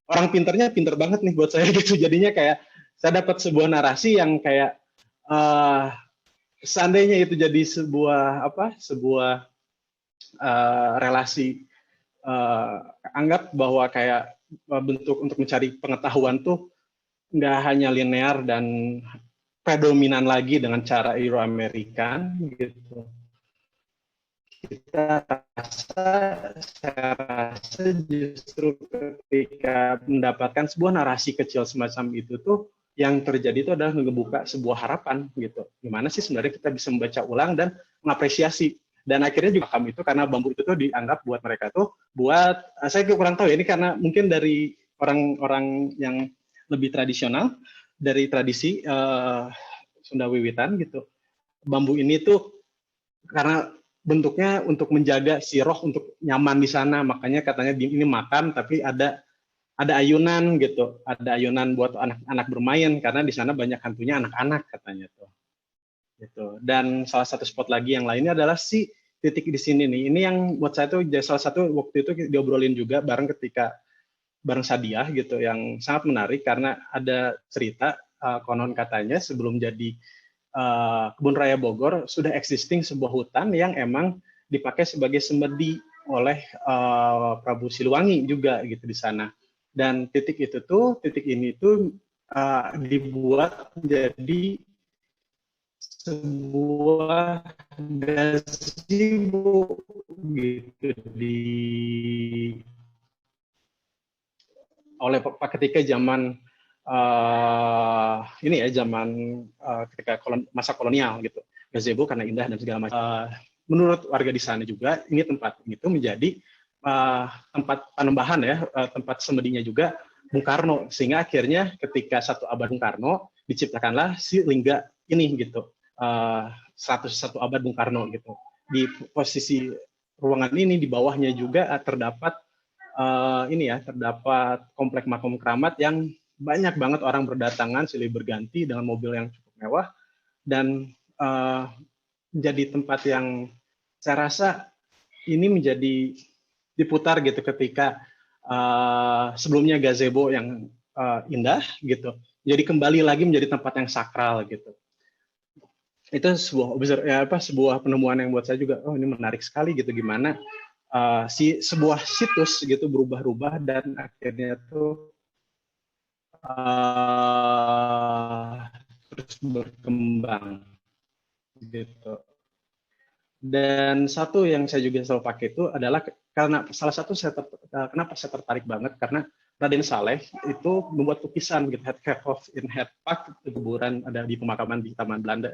orang pinternya pinter banget nih buat saya gitu. Jadinya kayak saya dapat sebuah narasi yang kayak seandainya itu jadi sebuah relasi, anggap bahwa kayak bentuk untuk mencari pengetahuan tuh nggak hanya linear dan predominan lagi dengan cara Euro-American gitu. Saya rasa justru ketika mendapatkan sebuah narasi kecil semacam itu tuh, yang terjadi itu adalah membuka sebuah harapan gitu. Gimana sih sebenarnya kita bisa membaca ulang dan mengapresiasi Dan akhirnya juga makam itu karena bambu itu tuh dianggap buat mereka tuh buat saya kurang tahu ya, ini karena mungkin dari orang-orang yang lebih tradisional dari tradisi Sunda Wiwitan gitu. Bambu ini tuh karena bentuknya untuk menjaga si roh untuk nyaman di sana, makanya katanya ini makam tapi ada ayunan gitu, ada ayunan buat anak-anak bermain karena di sana banyak hantunya anak-anak katanya tuh. Gitu. Dan salah satu spot lagi yang lainnya adalah si titik di sini nih. Ini yang buat saya tuh salah satu waktu itu diobrolin juga bareng Sadiah gitu, yang sangat menarik karena ada cerita konon katanya sebelum jadi Kebun Raya Bogor sudah existing sebuah hutan yang emang dipakai sebagai semedi oleh Prabu Siliwangi juga gitu di sana. Dan titik ini tuh dibuat menjadi sebuah gazebo gitu oleh ketika zaman ini ya, zaman ketika masa kolonial gitu, gazebo karena indah dan segala macam. Menurut warga di sana juga ini tempat itu menjadi tempat panembahan ya, tempat semedinya juga Bung Karno, sehingga akhirnya ketika satu abad Bung Karno diciptakanlah si lingga ini gitu. 101 abad Bung Karno gitu. Di posisi ruangan ini di bawahnya juga terdapat terdapat komplek makam keramat yang banyak banget orang berdatangan silih berganti dengan mobil yang cukup mewah, dan menjadi tempat yang saya rasa ini menjadi diputar gitu ketika sebelumnya gazebo yang indah gitu, jadi kembali lagi menjadi tempat yang sakral gitu. Itu sebuah penemuan yang buat saya juga ini menarik sekali gitu, gimana sebuah situs gitu berubah-ubah dan akhirnya tuh terus berkembang gitu. Dan satu yang saya juga selalu pakai itu adalah karena salah satu kenapa saya tertarik banget karena Raden Saleh itu membuat lukisan gitu, Hertog in Het Park, kuburan ada di pemakaman di Taman Belanda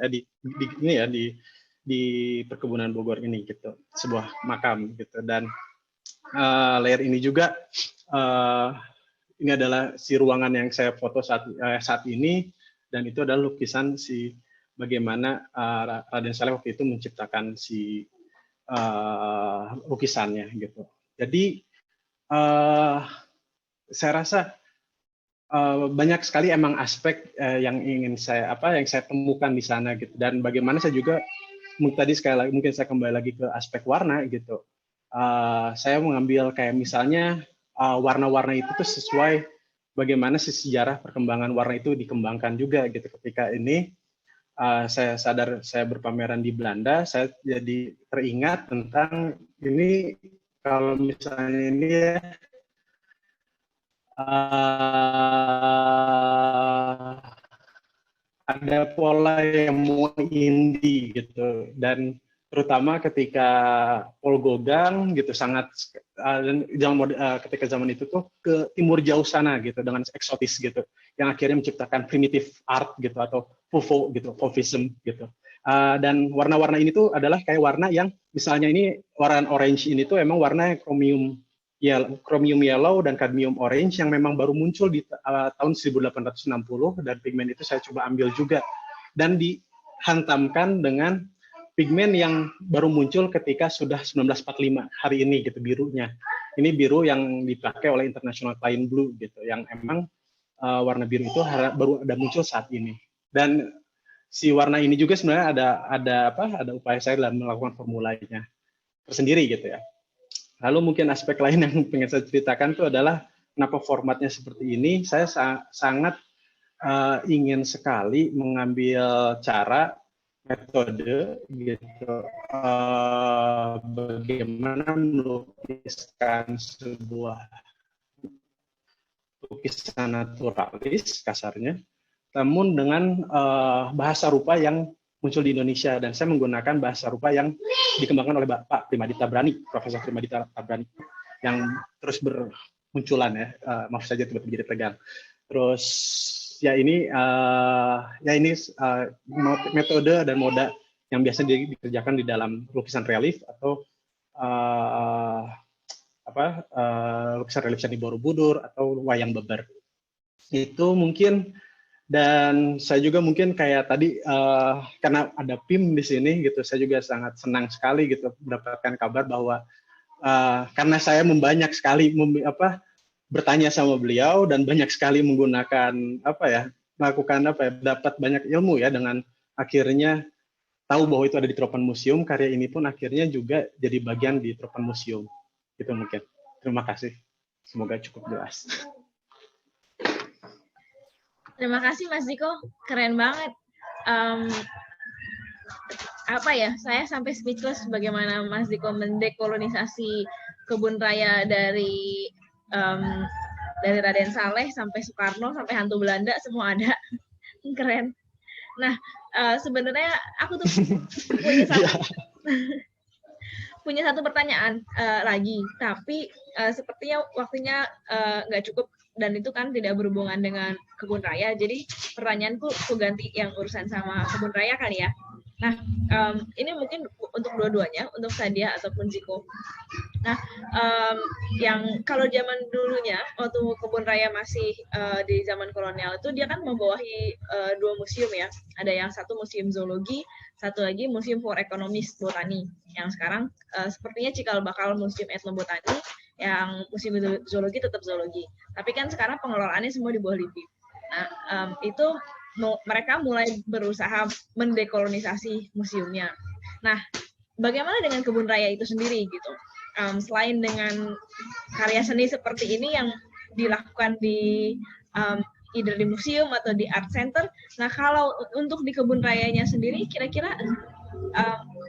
di perkebunan Bogor ini gitu, sebuah makam gitu. Dan layer ini juga ini adalah si ruangan yang saya foto saat ini, dan itu adalah lukisan si bagaimana Raden Saleh waktu itu menciptakan si lukisannya gitu. Jadi saya rasa banyak sekali emang aspek yang saya temukan di sana gitu, dan bagaimana saya juga tadi sekali lagi mungkin saya kembali lagi ke aspek warna gitu. Saya mengambil kayak misalnya warna-warna itu tuh sesuai bagaimana sejarah perkembangan warna itu dikembangkan juga gitu. Ketika ini saya sadar saya berpameran di Belanda, saya jadi teringat tentang ini, kalau misalnya ini ya ada pola yang mau indie gitu, dan terutama ketika Paul Gauguin gitu sangat ketika zaman itu tuh ke timur jauh sana gitu dengan eksotis gitu, yang akhirnya menciptakan primitive art gitu atau Fauveau gitu, Fauvism gitu. Dan warna-warna ini tuh adalah kayak warna yang misalnya ini warna orange ini tuh emang warna chromium yellow dan cadmium orange yang memang baru muncul di tahun 1860, dan pigmen itu saya coba ambil juga dan dihantamkan dengan pigmen yang baru muncul ketika sudah 1945 hari ini gitu, birunya. Ini biru yang dipakai oleh International Plain Blue gitu, yang emang warna biru itu baru ada muncul saat ini. Dan si warna ini juga sebenarnya ada upaya saya dalam melakukan formulanya tersendiri gitu ya. Lalu mungkin aspek lain yang pengen saya ceritakan itu adalah kenapa formatnya seperti ini. Saya sangat ingin sekali mengambil metode gitu, bagaimana melukiskan sebuah lukisan naturalis kasarnya, namun dengan bahasa rupa yang muncul di Indonesia, dan saya menggunakan bahasa rupa yang dikembangkan oleh Pak Primadita Tabrani, Profesor Primadita Tabrani, yang terus bermunculan ya, maaf saja tiba-tiba jadi tegang. Terus ya ini metode dan moda yang biasa dikerjakan di dalam lukisan relief atau lukisan relief Candi Borobudur atau wayang beber. Itu mungkin. Dan saya juga mungkin kayak tadi karena ada PIM di sini gitu, saya juga sangat senang sekali gitu mendapatkan kabar bahwa karena saya banyak sekali bertanya sama beliau dan banyak sekali menggunakan dapat banyak ilmu ya, dengan akhirnya tahu bahwa itu ada di Tropen Museum. Karya ini pun akhirnya juga jadi bagian di Tropen Museum. Itu mungkin. Terima kasih. Semoga cukup jelas. Terima kasih Mas Diko, keren banget. Saya sampai speechless bagaimana Mas Diko mendekolonisasi kebun raya dari Raden Saleh sampai Soekarno sampai hantu Belanda semua ada. Keren. Nah, sebenarnya aku tuh punya satu pertanyaan lagi, tapi sepertinya waktunya nggak cukup. Dan itu kan tidak berhubungan dengan kebun raya, jadi pertanyaanku aku ganti yang urusan sama kebun raya kali ya. Nah, ini mungkin untuk dua-duanya, untuk Sadia ataupun Ziko. Nah, yang kalau zaman dulunya, waktu kebun raya masih di zaman kolonial itu, dia kan membawahi 2 museum ya. Ada yang satu museum zoologi, satu lagi museum for economist botani. Yang sekarang sepertinya cikal bakal museum etnobotani, yang museum zoologi tetap zoologi. Tapi kan sekarang pengelolaannya semua di bawah LIPI. Nah, itu mereka mulai berusaha mendekolonisasi museumnya. Nah, bagaimana dengan kebun raya itu sendiri gitu? Selain dengan karya seni seperti ini yang dilakukan di either di museum atau di art center, nah kalau untuk di kebun rayanya sendiri, kira-kira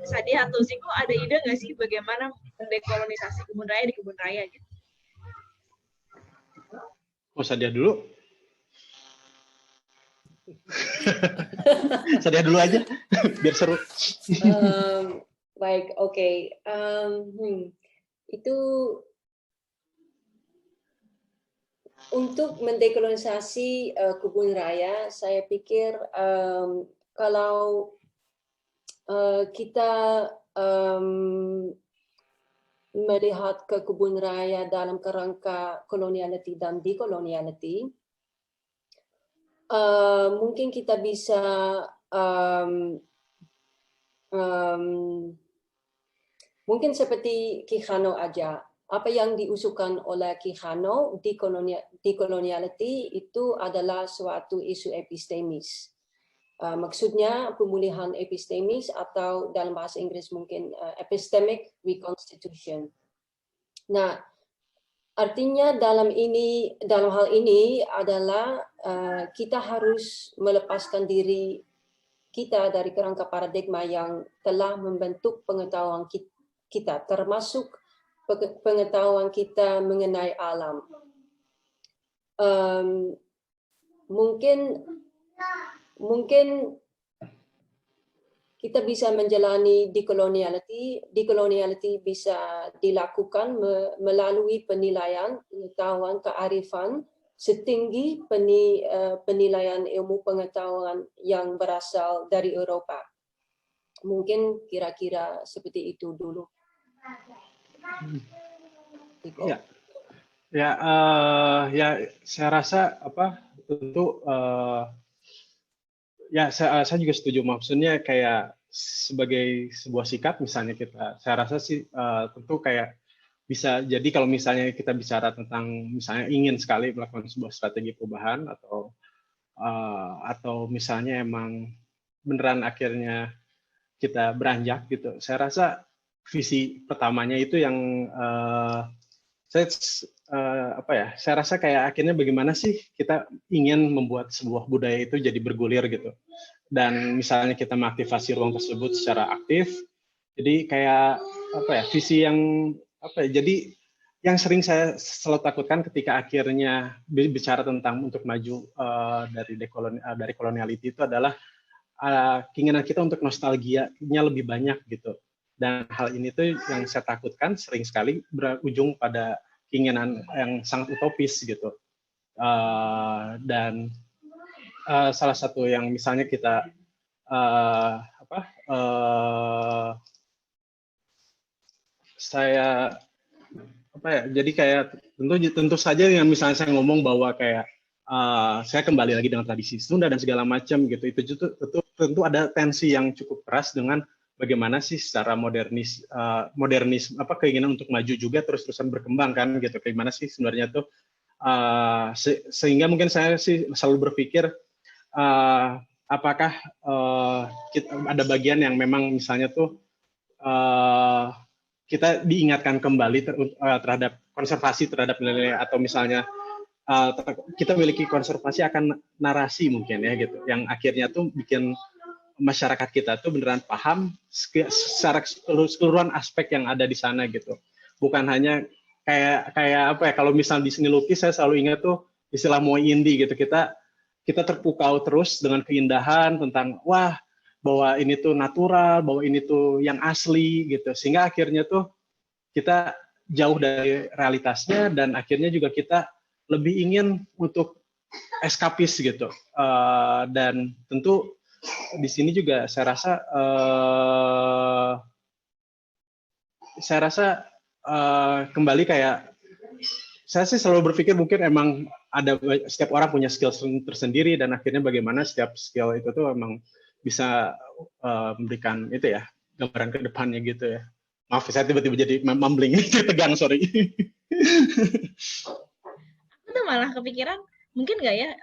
Sadia atau Ziko ada ide nggak sih bagaimana mendekolonisasi kebun raya di kebun raya gitu? Oh, Sadia dulu. Sadia dulu aja, biar seru. Baik, oke. Itu untuk mendekolonisasi kebun raya, saya pikir kalau kita melihat ke kebun raya dalam kerangka koloniality dan dekoloniality, mungkin kita bisa mungkin seperti Quijano aja. Apa yang diusulkan oleh Quijano dekoloniality itu adalah suatu isu epistemis. Maksudnya pemulihan epistemis atau dalam bahasa Inggris mungkin epistemic reconstitution. Nah, artinya dalam hal ini adalah kita harus melepaskan diri kita dari kerangka paradigma yang telah membentuk pengetahuan kita, termasuk pengetahuan kita mengenai alam. Mungkin kita bisa menjalani dekoloniality. Dekoloniality bisa dilakukan melalui penilaian pengetahuan kearifan setinggi penilaian ilmu pengetahuan yang berasal dari Eropa. Mungkin kira-kira seperti itu dulu. Ya, saya rasa tentu saya juga setuju, maksudnya kayak sebagai sebuah sikap misalnya saya rasa sih tentu kayak bisa jadi kalau misalnya kita bicara tentang misalnya ingin sekali melakukan sebuah strategi perubahan atau misalnya emang beneran akhirnya kita beranjak gitu, saya rasa visi pertamanya itu yang saya rasa kayak akhirnya bagaimana sih kita ingin membuat sebuah budaya itu jadi bergulir gitu, dan misalnya kita mengaktifasi ruang tersebut secara aktif. Jadi kayak visi yang jadi yang sering saya selalu takutkan ketika akhirnya bicara tentang untuk maju dari koloniality itu adalah keinginan kita untuk nostalgianya lebih banyak gitu. Dan hal ini tuh yang saya takutkan sering sekali berujung pada keinginan yang sangat utopis gitu. Dan salah satu yang misalnya kita saya apa ya? Jadi kayak tentu saja yang misalnya saya ngomong bahwa kayak saya kembali lagi dengan tradisi Sunda dan segala macam gitu. Itu tentu ada tensi yang cukup keras dengan bagaimana sih secara modernis apa keinginan untuk maju juga terus-terusan berkembang kan gitu. Bagaimana sih sebenarnya tuh sehingga mungkin saya sih selalu berpikir apakah ada bagian yang memang misalnya tuh kita diingatkan kembali terhadap konservasi terhadap nilai atau misalnya kita memiliki konservasi akan narasi mungkin ya gitu yang akhirnya tuh bikin masyarakat kita tuh beneran paham secara keseluruhan aspek yang ada di sana gitu, bukan hanya kayak apa ya, kalau misal di seni lukis saya selalu ingat tuh istilah moi indi gitu, kita terpukau terus dengan keindahan tentang wah bahwa ini tuh natural, bahwa ini tuh yang asli gitu, sehingga akhirnya tuh kita jauh dari realitasnya dan akhirnya juga kita lebih ingin untuk eskapis gitu. Dan tentu di sini juga saya rasa kembali kayak saya sih selalu berpikir mungkin emang ada setiap orang punya skill tersendiri dan akhirnya bagaimana setiap skill itu tuh emang bisa memberikan itu ya gambaran ke depannya gitu ya. Maaf saya tiba-tiba jadi mumbling, tegang, sorry. Aku tuh malah kepikiran mungkin nggak ya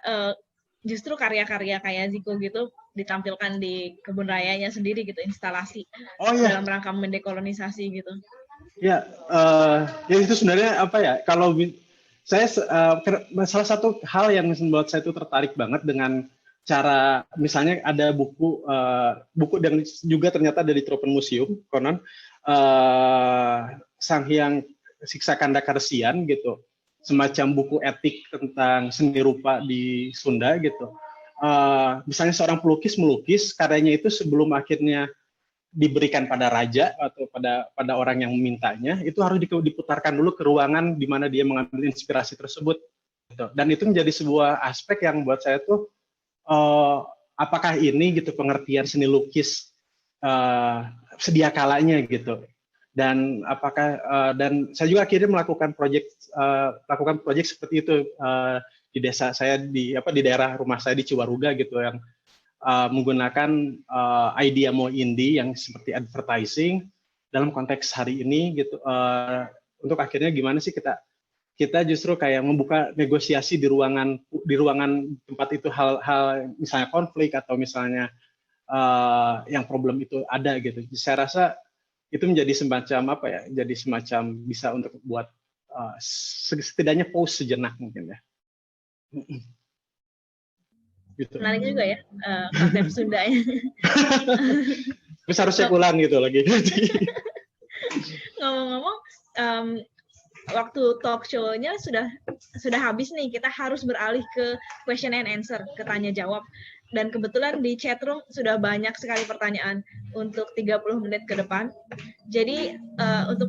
justru karya-karya kayak Ziko gitu ditampilkan di kebun rayanya sendiri gitu, instalasi dalam rangka mendekolonisasi gitu. Ya, ya itu sebenarnya apa ya? Kalau saya salah satu hal yang membuat saya itu tertarik banget dengan cara misalnya ada buku dan juga ternyata dari Tropenmuseum konon Sang Hyang Siksa Kanda Karsian gitu, semacam buku etik tentang seni rupa di Sunda gitu. Misalnya seorang pelukis melukis karyanya itu sebelum akhirnya diberikan pada raja atau pada orang yang memintanya, itu harus diputarkan dulu ke ruangan di mana dia mengambil inspirasi tersebut. Gitu. Dan itu menjadi sebuah aspek yang buat saya tuh apakah ini gitu pengertian seni lukis sedia kalanya gitu. Dan apakah dan saya juga akhirnya melakukan proyek seperti itu di desa saya di daerah rumah saya di Ciwaruga gitu, yang menggunakan idea Mo Indie yang seperti advertising dalam konteks hari ini gitu, untuk akhirnya gimana sih kita justru kayak membuka negosiasi di ruangan tempat itu, hal-hal misalnya konflik atau misalnya yang problem itu ada gitu. Saya rasa itu menjadi semacam apa ya, jadi semacam bisa untuk buat setidaknya pause sejenak mungkin ya. Gitu. Menarik juga ya konsep Sundanya. Terus harus cek ulang gitu lagi. Ngomong-ngomong, waktu talk show-nya sudah habis nih, kita harus beralih ke question and answer, ke tanya jawab. Dan kebetulan di chat room sudah banyak sekali pertanyaan untuk 30 menit ke depan. Jadi untuk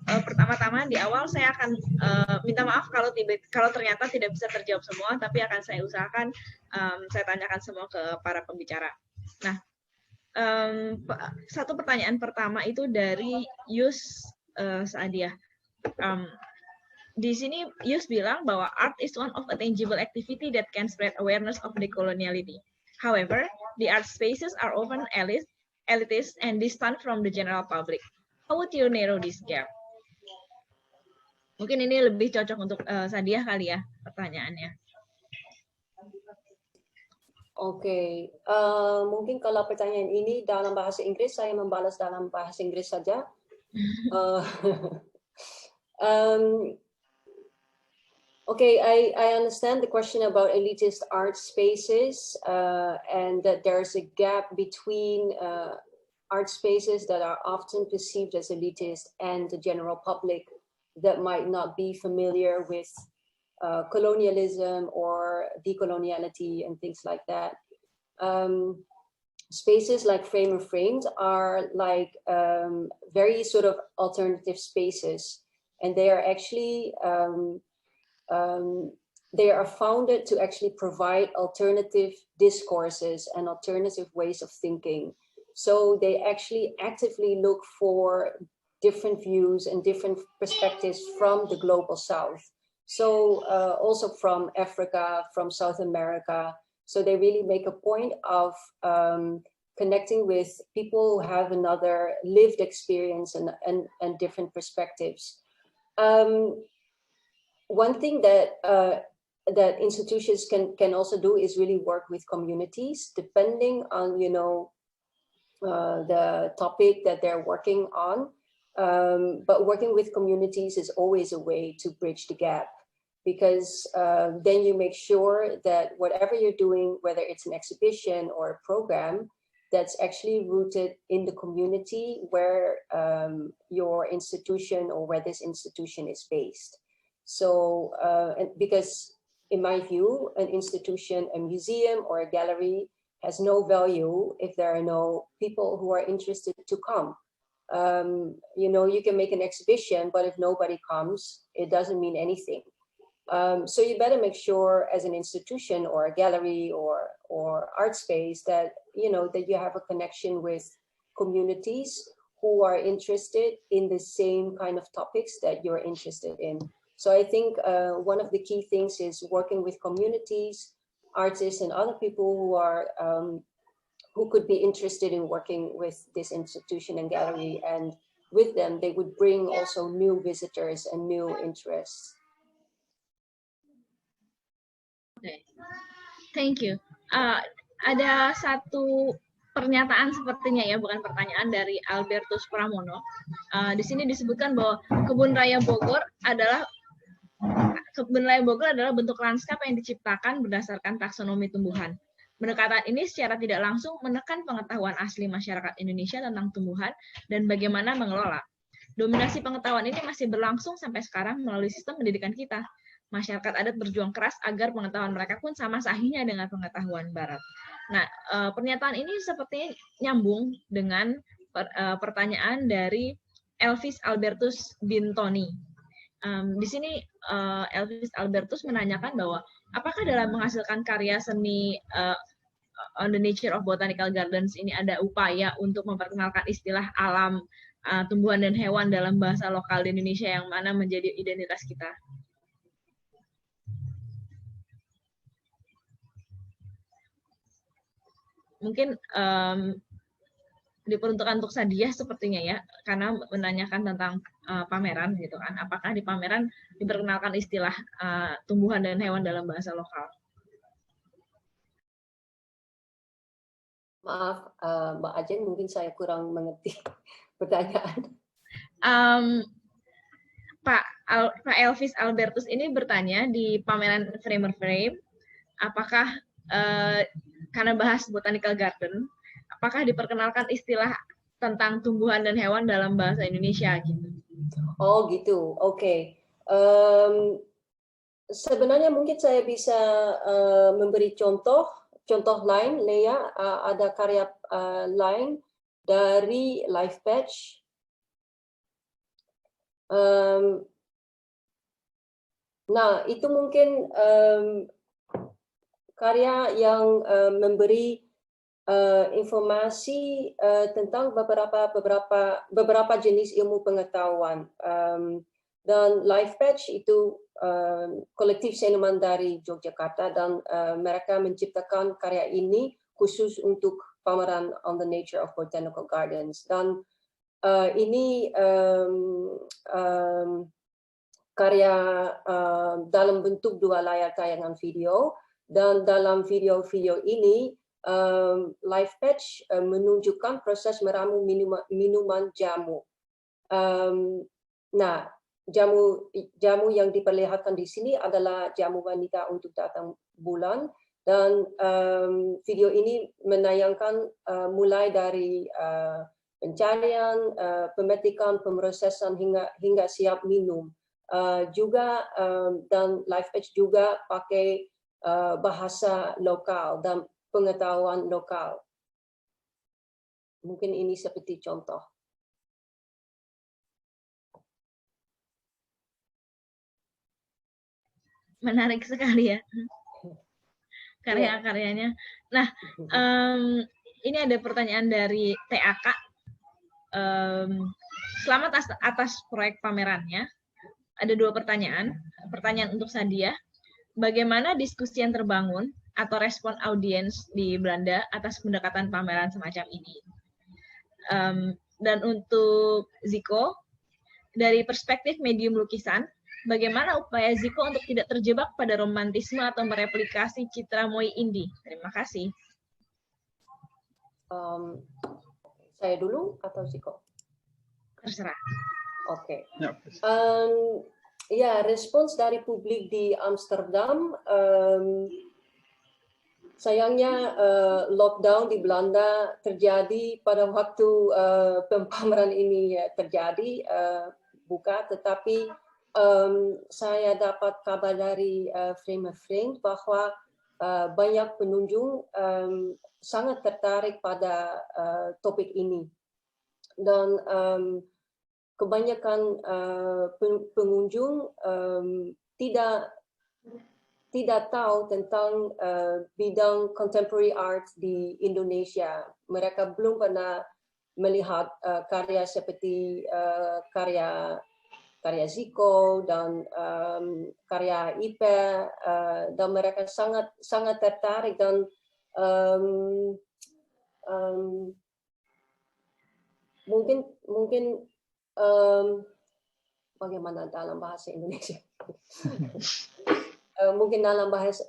pertama-tama di awal saya akan minta maaf kalau ternyata tidak bisa terjawab semua, tapi akan saya usahakan saya tanyakan semua ke para pembicara. Nah, satu pertanyaan pertama itu dari Yus Saadia. Di sini Yus bilang bahwa art is one of a tangible activity that can spread awareness of decoloniality. However, the art spaces are often elitist and distant from the general public. How would you narrow this gap? Mungkin ini lebih cocok untuk Sadia kali ya pertanyaannya. Oke, mungkin kalau pertanyaan ini dalam bahasa Inggris, saya membalas dalam bahasa Inggris saja. Okay, I understand the question about elitist art spaces and that there's a gap between art spaces that are often perceived as elitist and the general public that might not be familiar with colonialism or decoloniality and things like that. Spaces like Frame of Frames are like very sort of alternative spaces, and they are actually they are founded to actually provide alternative discourses and alternative ways of thinking. So they actually actively look for different views and different perspectives from the global South. So also from Africa, from South America. So they really make a point of connecting with people who have another lived experience and different perspectives. One thing that that institutions can also do is really work with communities, depending on the topic that they're working on. But working with communities is always a way to bridge the gap, because then you make sure that whatever you're doing, whether it's an exhibition or a program, that's actually rooted in the community where your institution or where this institution is based. So, because in my view, an institution, a museum or a gallery has no value if there are no people who are interested to come. You can make an exhibition, but if nobody comes, it doesn't mean anything. So you better make sure as an institution or a gallery or art space that that you have a connection with communities who are interested in the same kind of topics that you're interested in. So I think one of the key things is working with communities, artists, and other people who could be interested in working with this institution and gallery, and with them they would bring also new visitors and new interests. Okay. Thank you. Ada satu pernyataan sepertinya ya, bukan pertanyaan, dari Albertus Pramono. Di sini disebutkan bahwa Kebun Raya Bogor adalah bentuk lanskap yang diciptakan berdasarkan taksonomi tumbuhan. Pendekatan ini secara tidak langsung menekan pengetahuan asli masyarakat Indonesia tentang tumbuhan dan bagaimana mengelola. Dominasi pengetahuan ini masih berlangsung sampai sekarang melalui sistem pendidikan kita. Masyarakat adat berjuang keras agar pengetahuan mereka pun sama sahihnya dengan pengetahuan Barat. Nah, pernyataan ini sepertinya nyambung dengan pertanyaan dari Elvis Albertus Bintoni. Di sini Elvis Albertus menanyakan bahwa apakah dalam menghasilkan karya seni on the nature of botanical gardens ini ada upaya untuk memperkenalkan istilah alam, tumbuhan dan hewan dalam bahasa lokal di Indonesia yang mana menjadi identitas kita. Mungkin diperuntukkan untuk Sadiah sepertinya ya, karena menanyakan tentang pameran gitu kan. Apakah di pameran diperkenalkan istilah tumbuhan dan hewan dalam bahasa lokal? Maaf, Mbak Ajen, mungkin saya kurang mengerti pertanyaan. Pak Elvis Albertus ini bertanya di pameran Framer Frame, apakah karena bahas botanical garden, apakah diperkenalkan istilah tentang tumbuhan dan hewan dalam bahasa Indonesia gitu? Oh gitu, oke. Sebenarnya mungkin saya bisa memberi contoh lain, Lea. Ada karya lain dari Life Patch. Nah, itu mungkin karya yang memberi informasi tentang beberapa jenis ilmu pengetahuan. Dan Life Patch itu kolektif seniman dari Yogyakarta, dan mereka menciptakan karya ini khusus untuk pameran on the nature of botanical gardens. Dan ini karya dalam bentuk 2 layar tayangan video. Dan dalam video-video ini, Life Patch menunjukkan proses meramu minuman jamu. Nah, jamu yang diperlihatkan di sini adalah jamu wanita untuk datang bulan. Dan video ini menayangkan mulai dari pencarian, pemetikan, pemrosesan hingga siap minum. Dan Life Patch juga pakai bahasa lokal dan pengetahuan lokal. Mungkin ini seperti contoh. Menarik sekali ya karya-karyanya. Nah, ini ada pertanyaan dari TAK. Selamat atas proyek pamerannya. Ada 2 pertanyaan. Pertanyaan untuk Sadia. Bagaimana diskusi yang terbangun atau respon audiens di Belanda atas pendekatan pameran semacam ini? Dan untuk Ziko, dari perspektif medium lukisan, bagaimana upaya Ziko untuk tidak terjebak pada romantisme atau mereplikasi citra Moi indie? Terima kasih. Saya dulu atau Ziko? Terserah. Oke. Ya. Ya, respons dari publik di Amsterdam, sayangnya lockdown di Belanda terjadi pada waktu pameran ini terjadi, buka, tetapi saya dapat kabar dari Frame a Friend bahwa banyak pengunjung sangat tertarik pada topik ini. Dan kebanyakan pengunjung tidak tahu tentang bidang contemporary art di Indonesia. Mereka belum pernah melihat karya seperti karya Ziko dan karya Ipe, dan mereka sangat tertarik dan mungkin bagaimana dalam bahasa Indonesia? Mungkin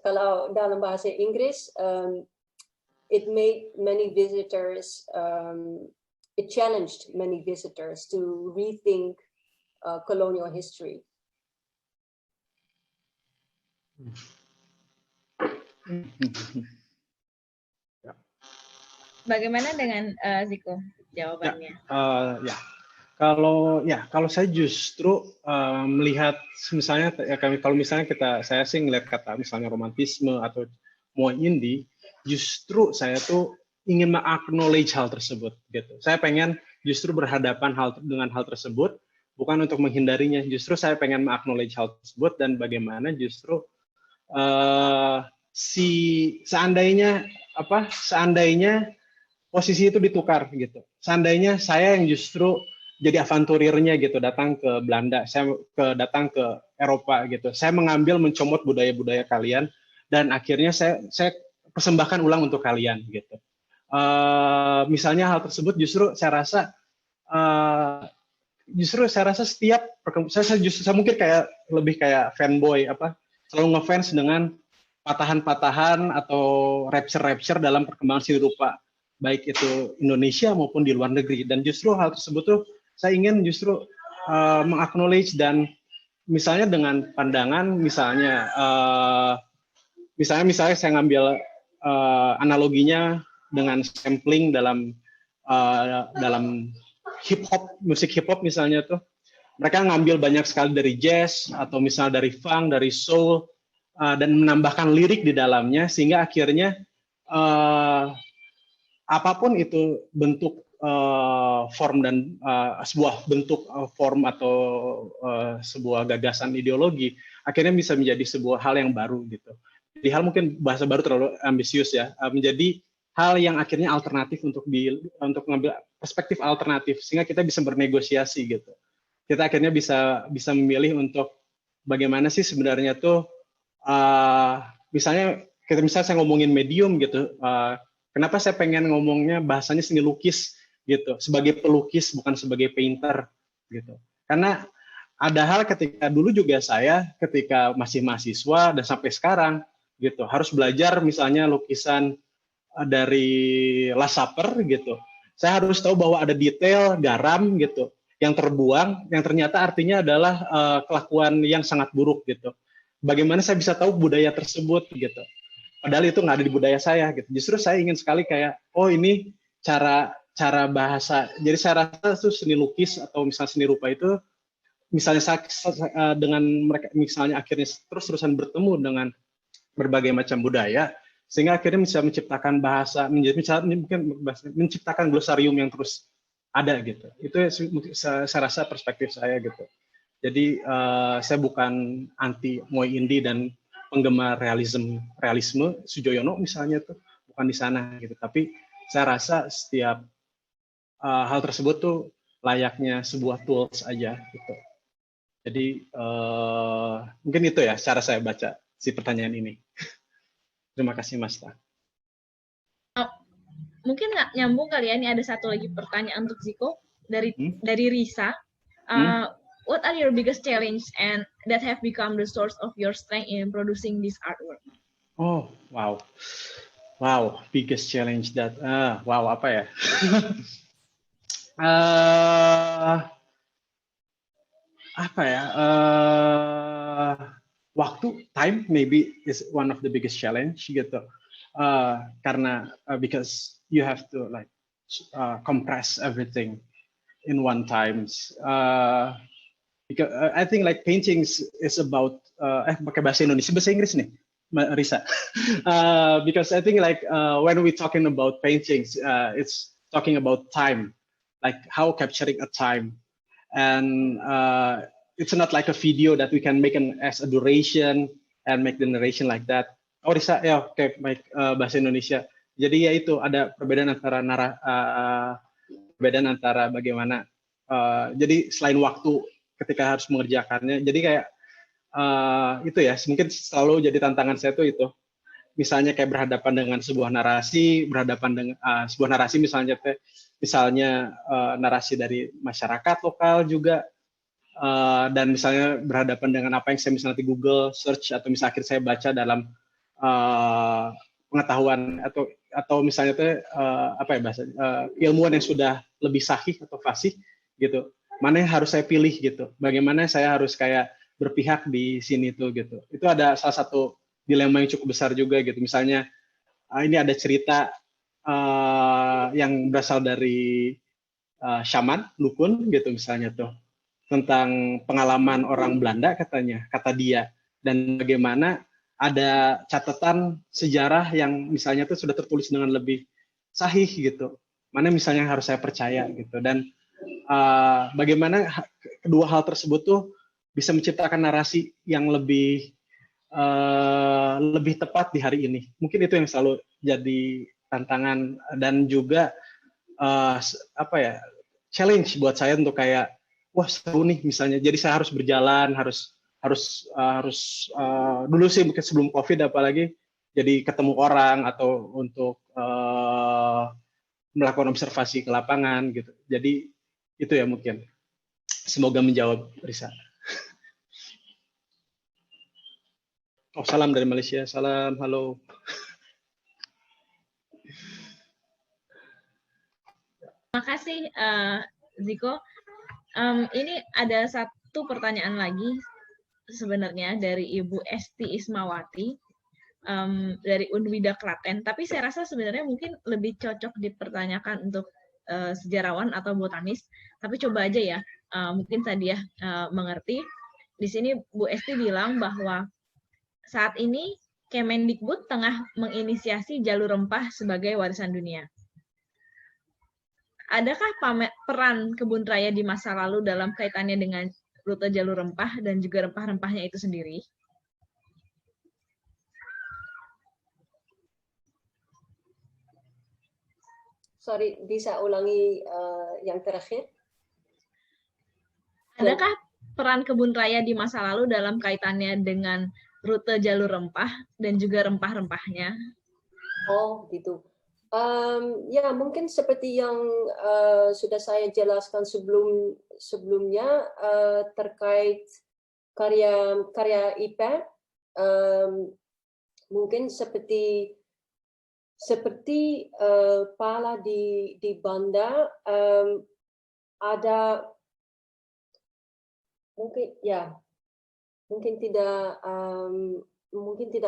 kalau dalam bahasa Inggris, it made many visitors, it challenged many visitors to rethink colonial history. Bagaimana dengan Ziko jawabannya? Kalau saya justru melihat misalnya kalau misalnya saya sih ngelihat kata misalnya romantisme atau Moi indie, justru saya tuh ingin meng-acknowledge hal tersebut gitu. Saya pengen justru berhadapan dengan hal tersebut, bukan untuk menghindarinya. Justru saya pengen meng-acknowledge hal tersebut dan bagaimana justru seandainya posisi itu ditukar gitu. Seandainya saya yang justru jadi avanturirnya gitu, datang ke Belanda, saya datang ke Eropa gitu. Saya mencomot budaya-budaya kalian dan akhirnya saya persembahkan ulang untuk kalian gitu. Misalnya hal tersebut justru saya rasa setiap saya mungkin lebih kayak fanboy selalu ngefans dengan patahan-patahan atau rapture dalam perkembangan seni rupa baik itu Indonesia maupun di luar negeri, dan justru hal tersebut tuh saya ingin justru meng-acknowledge dan misalnya dengan pandangan misalnya saya ngambil analoginya dengan sampling dalam musik hip hop misalnya tuh mereka ngambil banyak sekali dari jazz atau misalnya dari funk, dari soul dan menambahkan lirik di dalamnya sehingga akhirnya apapun itu bentuk form dan sebuah bentuk form atau sebuah gagasan ideologi akhirnya bisa menjadi sebuah hal yang baru gitu. Jadi hal mungkin bahasa baru terlalu ambisius ya, menjadi hal yang akhirnya alternatif untuk mengambil perspektif alternatif sehingga kita bisa bernegosiasi gitu. Kita akhirnya bisa memilih untuk bagaimana sih sebenarnya tuh misalnya saya ngomongin medium gitu. Kenapa saya pengen ngomongnya bahasanya seni lukis gitu, sebagai pelukis bukan sebagai painter gitu. Karena ada hal ketika dulu juga saya ketika masih mahasiswa dan sampai sekarang gitu harus belajar misalnya lukisan dari Last Supper gitu. Saya harus tahu bahwa ada detail garam gitu yang terbuang yang ternyata artinya adalah kelakuan yang sangat buruk gitu. Bagaimana saya bisa tahu budaya tersebut gitu. Padahal itu nggak ada di budaya saya gitu. Justru saya ingin sekali kayak, oh ini cara bahasa. Jadi saya rasa itu seni lukis atau misalnya seni rupa itu, misalnya dengan mereka misalnya akhirnya terus-terusan bertemu dengan berbagai macam budaya, sehingga akhirnya bisa menciptakan bahasa, menciptakan glosarium yang terus ada gitu. Itu saya rasa perspektif saya gitu. Jadi saya bukan anti Moi indie dan penggemar realisme Sujoyono misalnya tuh bukan di sana gitu, tapi saya rasa setiap hal tersebut tuh layaknya sebuah tools aja gitu. Jadi mungkin itu ya cara saya baca si pertanyaan ini. Terima kasih Mas Ta. Mungkin nggak nyambung kali ya, ini ada satu lagi pertanyaan untuk Ziko dari Risa. What are your biggest challenge and that have become the source of your strength in producing this artwork? Oh, wow. Wow, biggest challenge that, wow, apa ya? Apa ya? Waktu, time, maybe is one of the biggest challenge gitu. Karena because you have to like compress everything in one times. Because I think like paintings is about pakai bahasa Indonesia, bahasa Inggris nih, Risa. Because I think like when we talking about paintings, it's talking about time, like how capturing a time, and it's not like a video that we can make as a duration and make the narration like that. Oh Risa, ya oke, baik, bahasa Indonesia. Jadi ya itu ada perbedaan antara bagaimana. Jadi selain waktu ketika harus mengerjakannya, jadi kayak itu ya mungkin selalu jadi tantangan saya tuh itu, misalnya kayak berhadapan dengan sebuah narasi, misalnya narasi dari masyarakat lokal juga, dan misalnya berhadapan dengan apa yang saya misalnya di Google search atau misalnya akhirnya saya baca dalam pengetahuan atau misalnya apa ya bahasa ilmuwan yang sudah lebih sahih atau fasih gitu. Mana yang harus saya pilih gitu, bagaimana saya harus kayak berpihak di sini tuh gitu. Itu ada salah satu dilema yang cukup besar juga gitu. Misalnya ini ada cerita yang berasal dari shaman, dukun gitu misalnya tuh, tentang pengalaman orang Belanda katanya, kata dia, dan bagaimana ada catatan sejarah yang misalnya tuh sudah tertulis dengan lebih sahih gitu. Mana misalnya yang harus saya percaya gitu, dan bagaimana kedua hal tersebut tuh bisa menciptakan narasi yang lebih tepat di hari ini. Mungkin itu yang selalu jadi tantangan dan juga apa ya, challenge buat saya untuk kayak wah seru nih misalnya. Jadi saya harus berjalan, harus dulu sih mungkin sebelum COVID apalagi jadi ketemu orang atau untuk melakukan observasi ke lapangan gitu. Jadi itu ya mungkin. Semoga menjawab Risa. Oh, salam dari Malaysia. Salam, halo. Terima kasih Ziko. Ini ada satu pertanyaan lagi sebenarnya dari Ibu Esti Ismawati dari Unwida Klaten. Tapi saya rasa sebenarnya mungkin lebih cocok dipertanyakan untuk sejarawan atau botanis. Tapi coba aja ya, mungkin Sadia mengerti. Di sini Bu Esti bilang bahwa saat ini Kemendikbud tengah menginisiasi jalur rempah sebagai warisan dunia. Adakah peran kebun raya di masa lalu dalam kaitannya dengan rute jalur rempah dan juga rempah-rempahnya itu sendiri? Sorry, bisa ulangi yang terakhir? Adakah peran kebun raya di masa lalu dalam kaitannya dengan rute jalur rempah dan juga rempah-rempahnya? Oh, gitu. Ya, mungkin seperti yang sudah saya jelaskan sebelumnya terkait karya IPA, mungkin seperti pala di Banda, ada mungkin tidak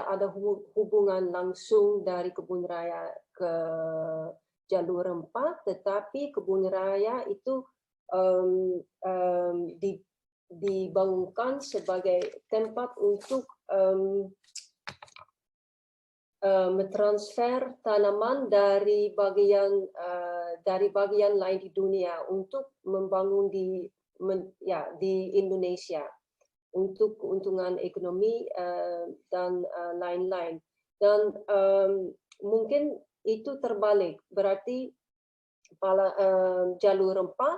ada hubungan langsung dari kebun raya ke jalur rempah, tetapi kebun raya itu dibangunkan sebagai tempat untuk mentransfer tanaman dari bagian lain di dunia untuk membangun di Indonesia untuk keuntungan ekonomi dan lain-lain. Dan mungkin itu terbalik. Berarti jalur rempah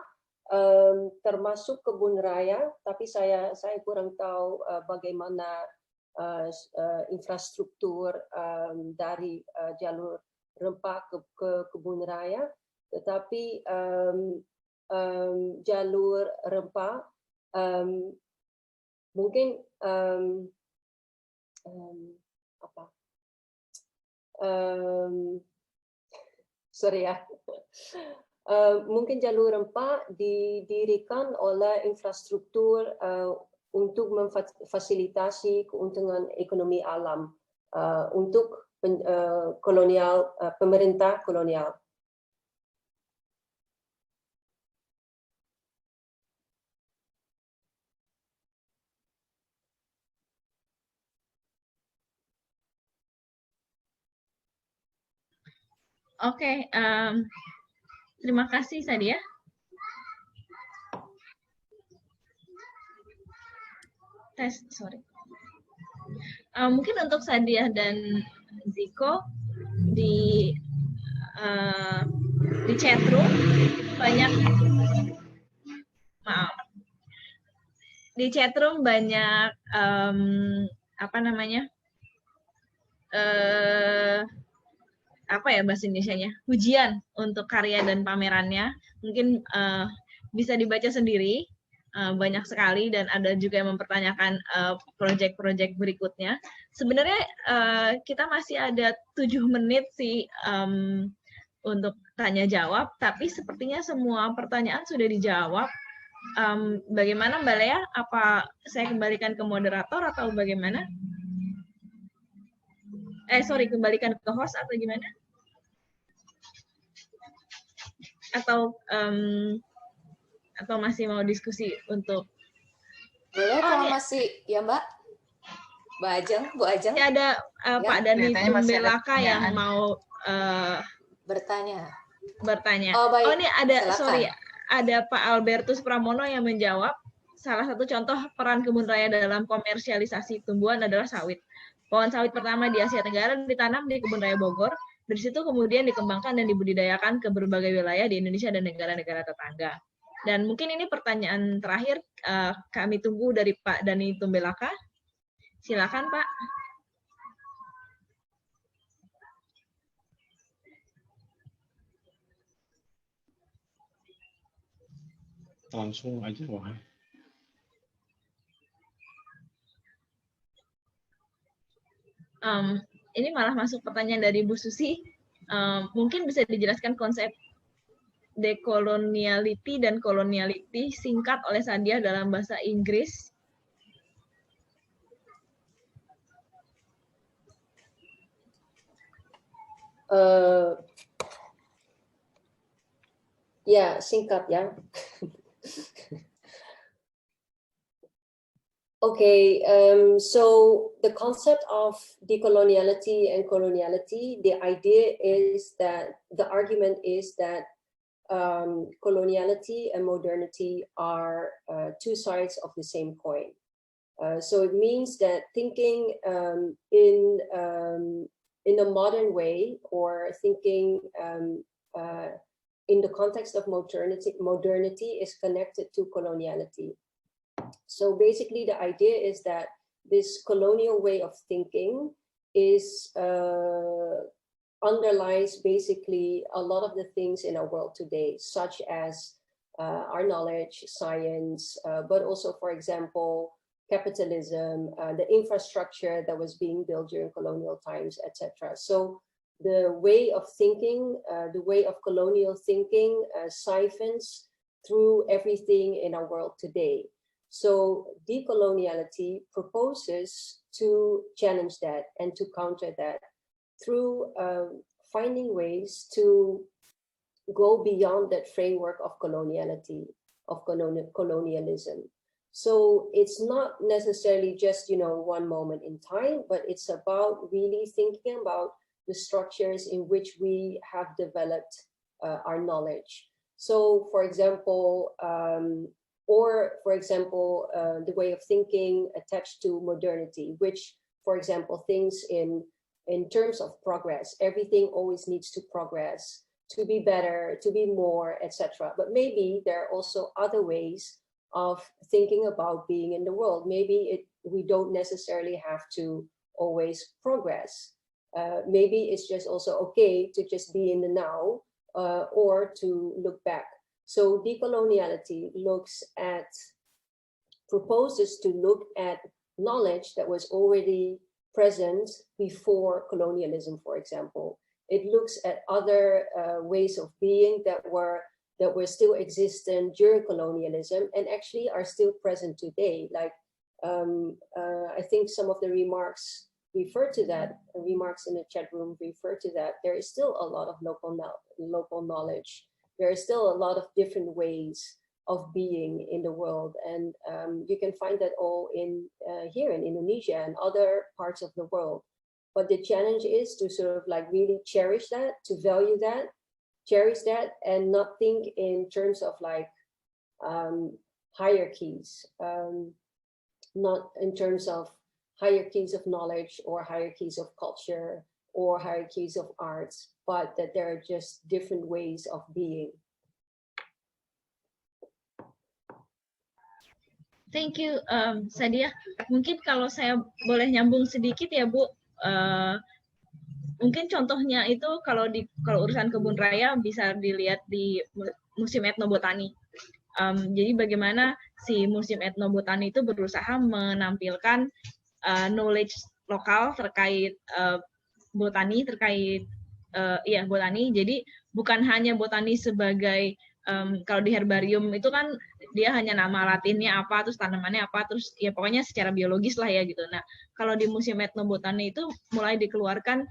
termasuk kebun raya, tapi saya kurang tahu bagaimana infrastruktur dari jalur rempah ke kebun raya. Tetapi jalur rempah mungkin sorry ya, mungkin jalur rempah didirikan oleh infrastruktur untuk memfasilitasi keuntungan ekonomi alam untuk pemerintah kolonial. Oke, terima kasih Sadia. Sorry. Mungkin untuk Sadia dan Ziko di chatroom banyak, maaf, di chatroom banyak apa namanya, apa ya bahasa Indonesianya, ujian untuk karya dan pamerannya. Mungkin bisa dibaca sendiri, banyak sekali, dan ada juga yang mempertanyakan proyek-proyek berikutnya. Sebenarnya kita masih ada 7 menit sih untuk tanya jawab, tapi sepertinya semua pertanyaan sudah dijawab. Bagaimana Mbak Lea? Apa saya kembalikan ke moderator atau bagaimana? Sorry, kembalikan ke host atau gimana? Atau masih mau diskusi untuk? Boleh kalau masih, ya Mbak. Bu Ajeng. Ya, ada Pak Dani Tumbelaka yang mau bertanya. Oh, baik. Oh, ini ada, silakan. sorry, ada Pak Albertus Pramono yang menjawab. Salah satu contoh peran kebun raya dalam komersialisasi tumbuhan adalah sawit. Pohon sawit pertama di Asia Tenggara ditanam di kebun raya Bogor. Dari situ kemudian dikembangkan dan dibudidayakan ke berbagai wilayah di Indonesia dan negara-negara tetangga. Dan mungkin ini pertanyaan terakhir kami tunggu dari Pak Dani Tumbelaka. Silakan Pak. Langsung aja, wah. Ini malah masuk pertanyaan dari Bu Susi. Mungkin bisa dijelaskan konsep dekoloniality dan koloniality singkat oleh Sadia dalam bahasa Inggris. Ya, singkat ya. Okay, so the concept of decoloniality and coloniality, the idea is that, the argument is that coloniality and modernity are two sides of the same coin. So it means that thinking in a modern way, or thinking in the context of modernity is connected to coloniality. So basically the idea is that this colonial way of thinking is underlies basically a lot of the things in our world today, such as our knowledge, science, but also, for example, capitalism, the infrastructure that was being built during colonial times, etc. So the way of thinking, the way of colonial thinking siphons through everything in our world today. So decoloniality proposes to challenge that and to counter that through finding ways to go beyond that framework of coloniality, of colonialism. So it's not necessarily just, one moment in time, but it's about really thinking about the structures in which we have developed our knowledge. So, for example, the way of thinking attached to modernity, which, for example, things in in terms of progress. Everything always needs to progress, to be better, to be more, etc. But maybe there are also other ways of thinking about being in the world. Maybe we don't necessarily have to always progress. Maybe it's just also okay to just be in the now, or to look back. So decoloniality proposes to look at knowledge that was already present before colonialism, for example. It looks at other ways of being that were still existent during colonialism and actually are still present today. Like I think some of the remarks refer to that. Remarks in the chat room refer to that. There is still a lot of local knowledge. There is still a lot of different ways of being in the world, and you can find that all in here in Indonesia and other parts of the world. But the challenge is to sort of like really cherish that, to value that, cherish that, and not think in terms of like hierarchies, not in terms of hierarchies of knowledge or hierarchies of culture or hierarchies of arts, but that there are just different ways of being. Thank you, Sadia. Mungkin kalau saya boleh nyambung sedikit ya, Bu. Mungkin contohnya itu kalau urusan kebun raya bisa dilihat di Museum Etnobotani. Jadi bagaimana si Museum Etnobotani itu berusaha menampilkan knowledge lokal terkait botani, botani. Jadi bukan hanya botani sebagai kalau di herbarium itu kan dia hanya nama latinnya apa, terus tanamannya apa, terus ya pokoknya secara biologis lah ya gitu. Nah, kalau di Museum Etnobotani itu mulai dikeluarkan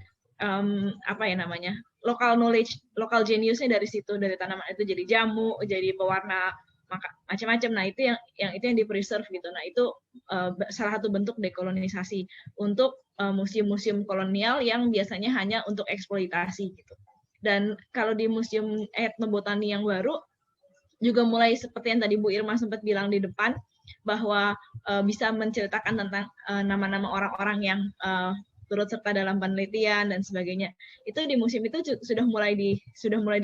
local knowledge, local geniusnya dari situ, dari tanaman itu jadi jamu, jadi pewarna macam-macam. Nah, itu yang di-preserve gitu. Nah, itu salah satu bentuk dekolonisasi untuk museum-museum kolonial yang biasanya hanya untuk eksploitasi gitu. Dan kalau di Museum Etnobotani yang baru juga mulai seperti yang tadi Bu Irma sempat bilang di depan, bahwa bisa menceritakan tentang nama-nama orang-orang yang turut serta dalam penelitian dan sebagainya. Itu di museum itu sudah mulai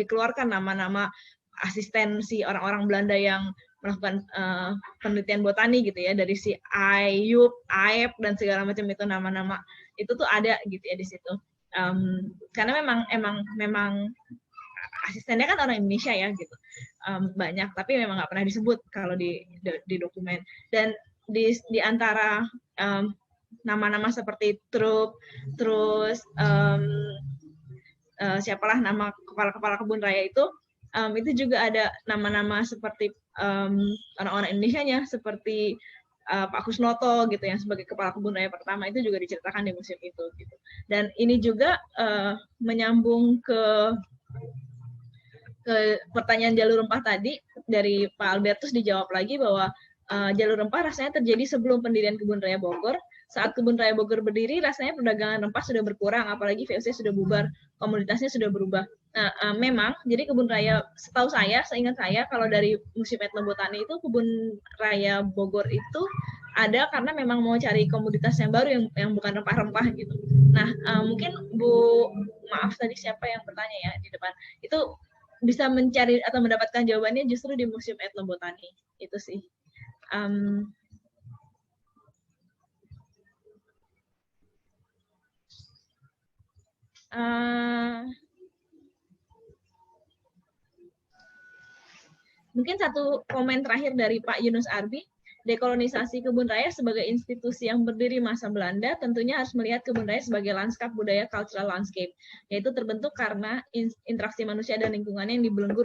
dikeluarkan nama-nama asisten si orang-orang Belanda yang melakukan penelitian botani gitu ya, dari si Ayub, Aep dan segala macam itu nama-nama itu tuh ada gitu ya di situ. Karena memang asistennya kan orang Indonesia ya gitu, banyak, tapi memang nggak pernah disebut kalau di dokumen. Dan di antara nama-nama seperti Trup, terus siapalah nama kepala kebun raya itu juga ada nama-nama seperti orang-orang Indonesianya, seperti Pak Kusnoto gitu yang sebagai kepala kebun raya pertama, itu juga diceritakan di museum itu gitu. Dan ini juga menyambung ke pertanyaan jalur rempah tadi dari Pak Albertus, dijawab lagi bahwa jalur rempah rasanya terjadi sebelum pendirian Kebun Raya Bogor. Saat Kebun Raya Bogor berdiri, rasanya perdagangan rempah sudah berkurang, apalagi VOC sudah bubar, komunitasnya sudah berubah. Nah, memang, jadi Kebun Raya, seingat saya, kalau dari Museum Etnobotani itu, Kebun Raya Bogor itu ada karena memang mau cari komoditas yang baru, yang bukan rempah-rempah gitu. Nah, mungkin maaf tadi siapa yang bertanya ya di depan, itu bisa mencari atau mendapatkan jawabannya justru di Museum Etnobotani, itu sih. Mungkin satu komen terakhir dari Pak Yunus Arbi. Dekolonisasi kebun raya sebagai institusi yang berdiri masa Belanda tentunya harus melihat kebun raya sebagai lanskap budaya, cultural landscape, yaitu terbentuk karena interaksi manusia dan lingkungannya yang dibelenggu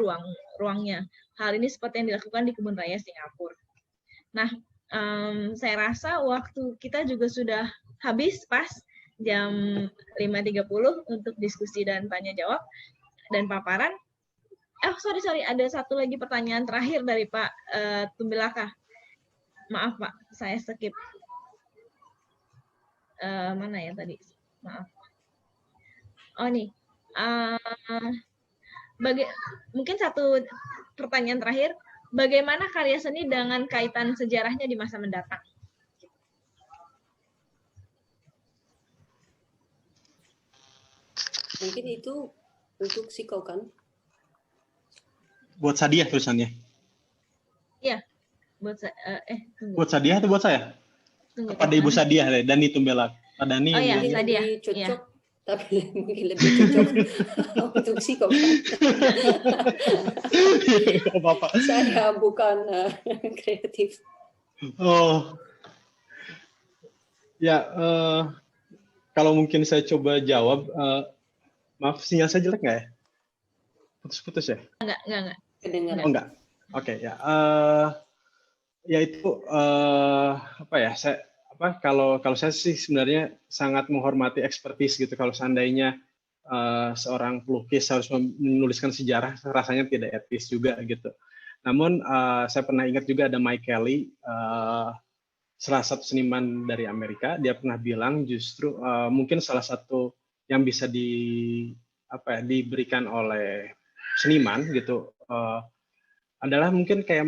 ruangnya. Hal ini seperti yang dilakukan di kebun raya Singapura. Nah, saya rasa waktu kita juga sudah habis pas jam 5.30 untuk diskusi dan tanya jawab dan paparan. Sorry, ada satu lagi pertanyaan terakhir dari Pak Tumbilaka. Maaf Pak, saya skip. Mana ya tadi? Maaf. Oh nih, mungkin satu pertanyaan terakhir. Bagaimana karya seni dengan kaitan sejarahnya di masa mendatang? Mungkin itu untuk Ziko kan? Buat Sadia tulisannya. Iya, buat tunggu. Buat Sadia atau buat saya? Tunggu, Kepada Ibu Sadia, Dani Tumbelak. Pak Dani. Oh iya, Mungkin Sadia. lebih cocok, Iya. tapi mungkin lebih cocok untuk Ziko kan? Bapak. Saya bukan kreatif. Oh, ya. Kalau mungkin saya coba jawab, maaf sinyal saya jelek nggak ya? Putus-putus ya? Enggak. Kedengaran. Oh enggak. Oke, ya. Ya itu apa ya? Kalau saya sih sebenarnya sangat menghormati ekspertis gitu. Kalau seandainya seorang pelukis harus menuliskan sejarah, rasanya tidak etis juga gitu. Namun saya pernah ingat juga ada Mike Kelly, salah satu seniman dari Amerika. Dia pernah bilang justru mungkin salah satu yang bisa diberikan oleh seniman gitu adalah mungkin kayak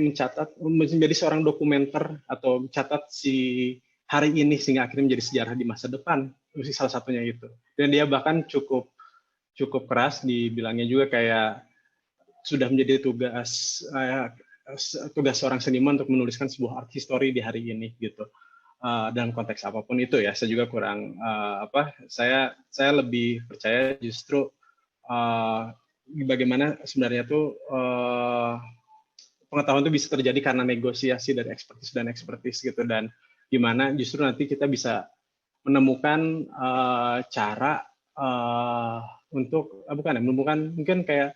menjadi seorang dokumenter atau mencatat si hari ini sehingga akhirnya menjadi sejarah di masa depan. Itu salah satunya itu. Dan dia bahkan cukup keras dibilangnya juga kayak sudah menjadi tugas seorang seniman untuk menuliskan sebuah art history di hari ini gitu. Dalam konteks apapun itu ya, saya juga kurang saya lebih percaya justru bagaimana sebenarnya tuh pengetahuan itu bisa terjadi karena negosiasi dari ekspertis gitu, dan gimana justru nanti kita bisa menemukan cara untuk menemukan mungkin kayak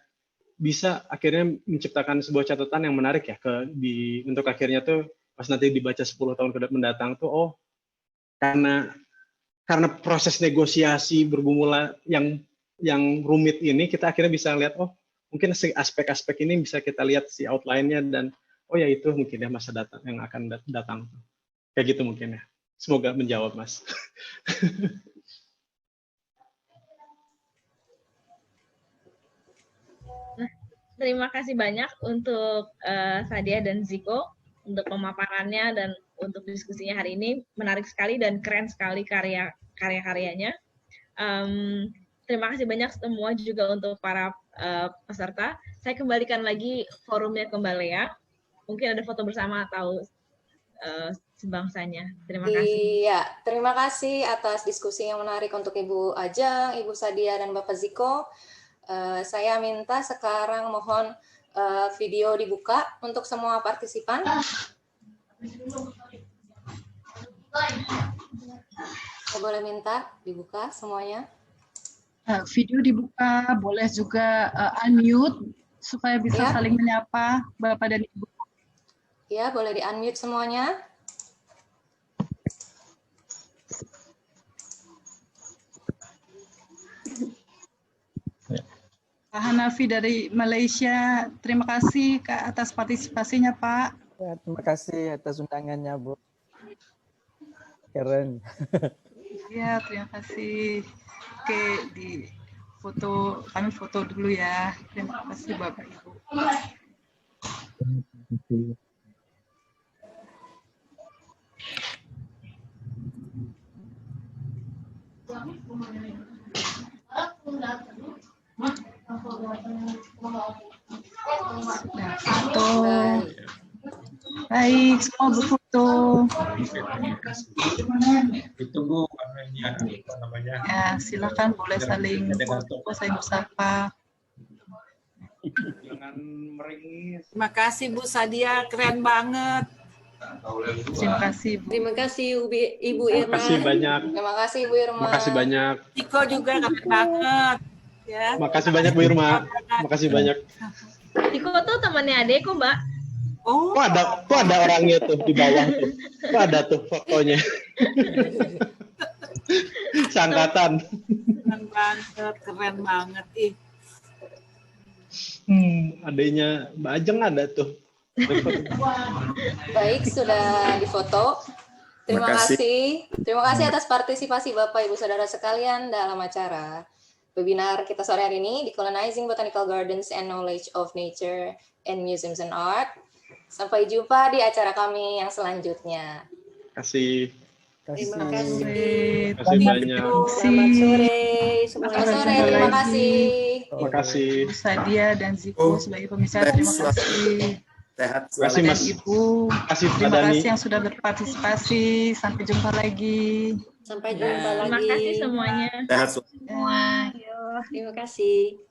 bisa akhirnya menciptakan sebuah catatan yang menarik ya untuk akhirnya tuh pas nanti dibaca 10 tahun mendatang tuh karena proses negosiasi bergumul yang rumit ini kita akhirnya bisa lihat mungkin aspek-aspek ini bisa kita lihat si outline-nya dan ya itu mungkin ya masa datang yang akan datang kayak gitu mungkin ya. Semoga menjawab, Mas. Terima kasih banyak untuk Sadia dan Ziko untuk pemaparannya dan untuk diskusinya hari ini. Menarik sekali dan keren sekali karya-karyanya. Terima kasih banyak semua juga untuk para peserta. Saya kembalikan lagi forumnya ke Mbak Lea. Mungkin ada foto bersama atau sebangsanya. Terima kasih. Iya, terima kasih atas diskusi yang menarik untuk Ibu Ajeng, Ibu Sadia, dan Bapak Ziko. Saya minta sekarang mohon video dibuka untuk semua partisipan. Saya boleh minta dibuka semuanya. Video dibuka, boleh juga unmute supaya bisa saling menyapa Bapak dan Ibu. Ya, boleh di-unmute semuanya. Pak Hanafi dari Malaysia, terima kasih Kak atas partisipasinya Pak. Ya, terima kasih atas undangannya Bu. Keren. Ya, terima kasih. Oke, kami foto dulu ya. Terima kasih Bapak Ibu. Sudah foto. Baik, semua berfoto. Ditunggu apa namanya. Ya, silakan boleh saling bersapa. Jangan meringis. Terima kasih Bu Sadia, keren banget. Terima kasih Bu. Terima kasih Ibu Irma. Terima kasih banyak. Terima kasih Bu Irma. Terima kasih banyak. Ziko juga keren banget. Ya. Makasih banyak Bu Irma. Makasih banyak. Ziko tuh temannya adekku, Mbak. Oh, Tuh ada orangnya tuh di bawah tuh. Tuh ada tuh fotonya. Sangkatan. keren banget. Ih. Adanya Mbak Ajeng ada tuh. Baik, sudah difoto. Terima kasih. Terima kasih atas partisipasi Bapak Ibu Saudara sekalian dalam acara webinar kita sore hari ini, Decolonizing Botanical Gardens and Knowledge of Nature in Museums and Art. Sampai jumpa di acara kami yang selanjutnya. Terima kasih. Terima Sore. kasih. Terima kasih banyak. Selamat sore semuanya. Selamat Sore, jumpa terima lagi. kasih. Terima kasih. Bu Sadia dan Ziko sebagai pembicara, terima kasih. Sehat Terima kasih selalu. Mas. Dan Ibu, Terima kasih Pak terima Dani. kasih yang sudah berpartisipasi. Sampai jumpa lagi. Sampai jumpa Terima lagi. kasih semuanya. Sehat selalu. Ya. Terima kasih.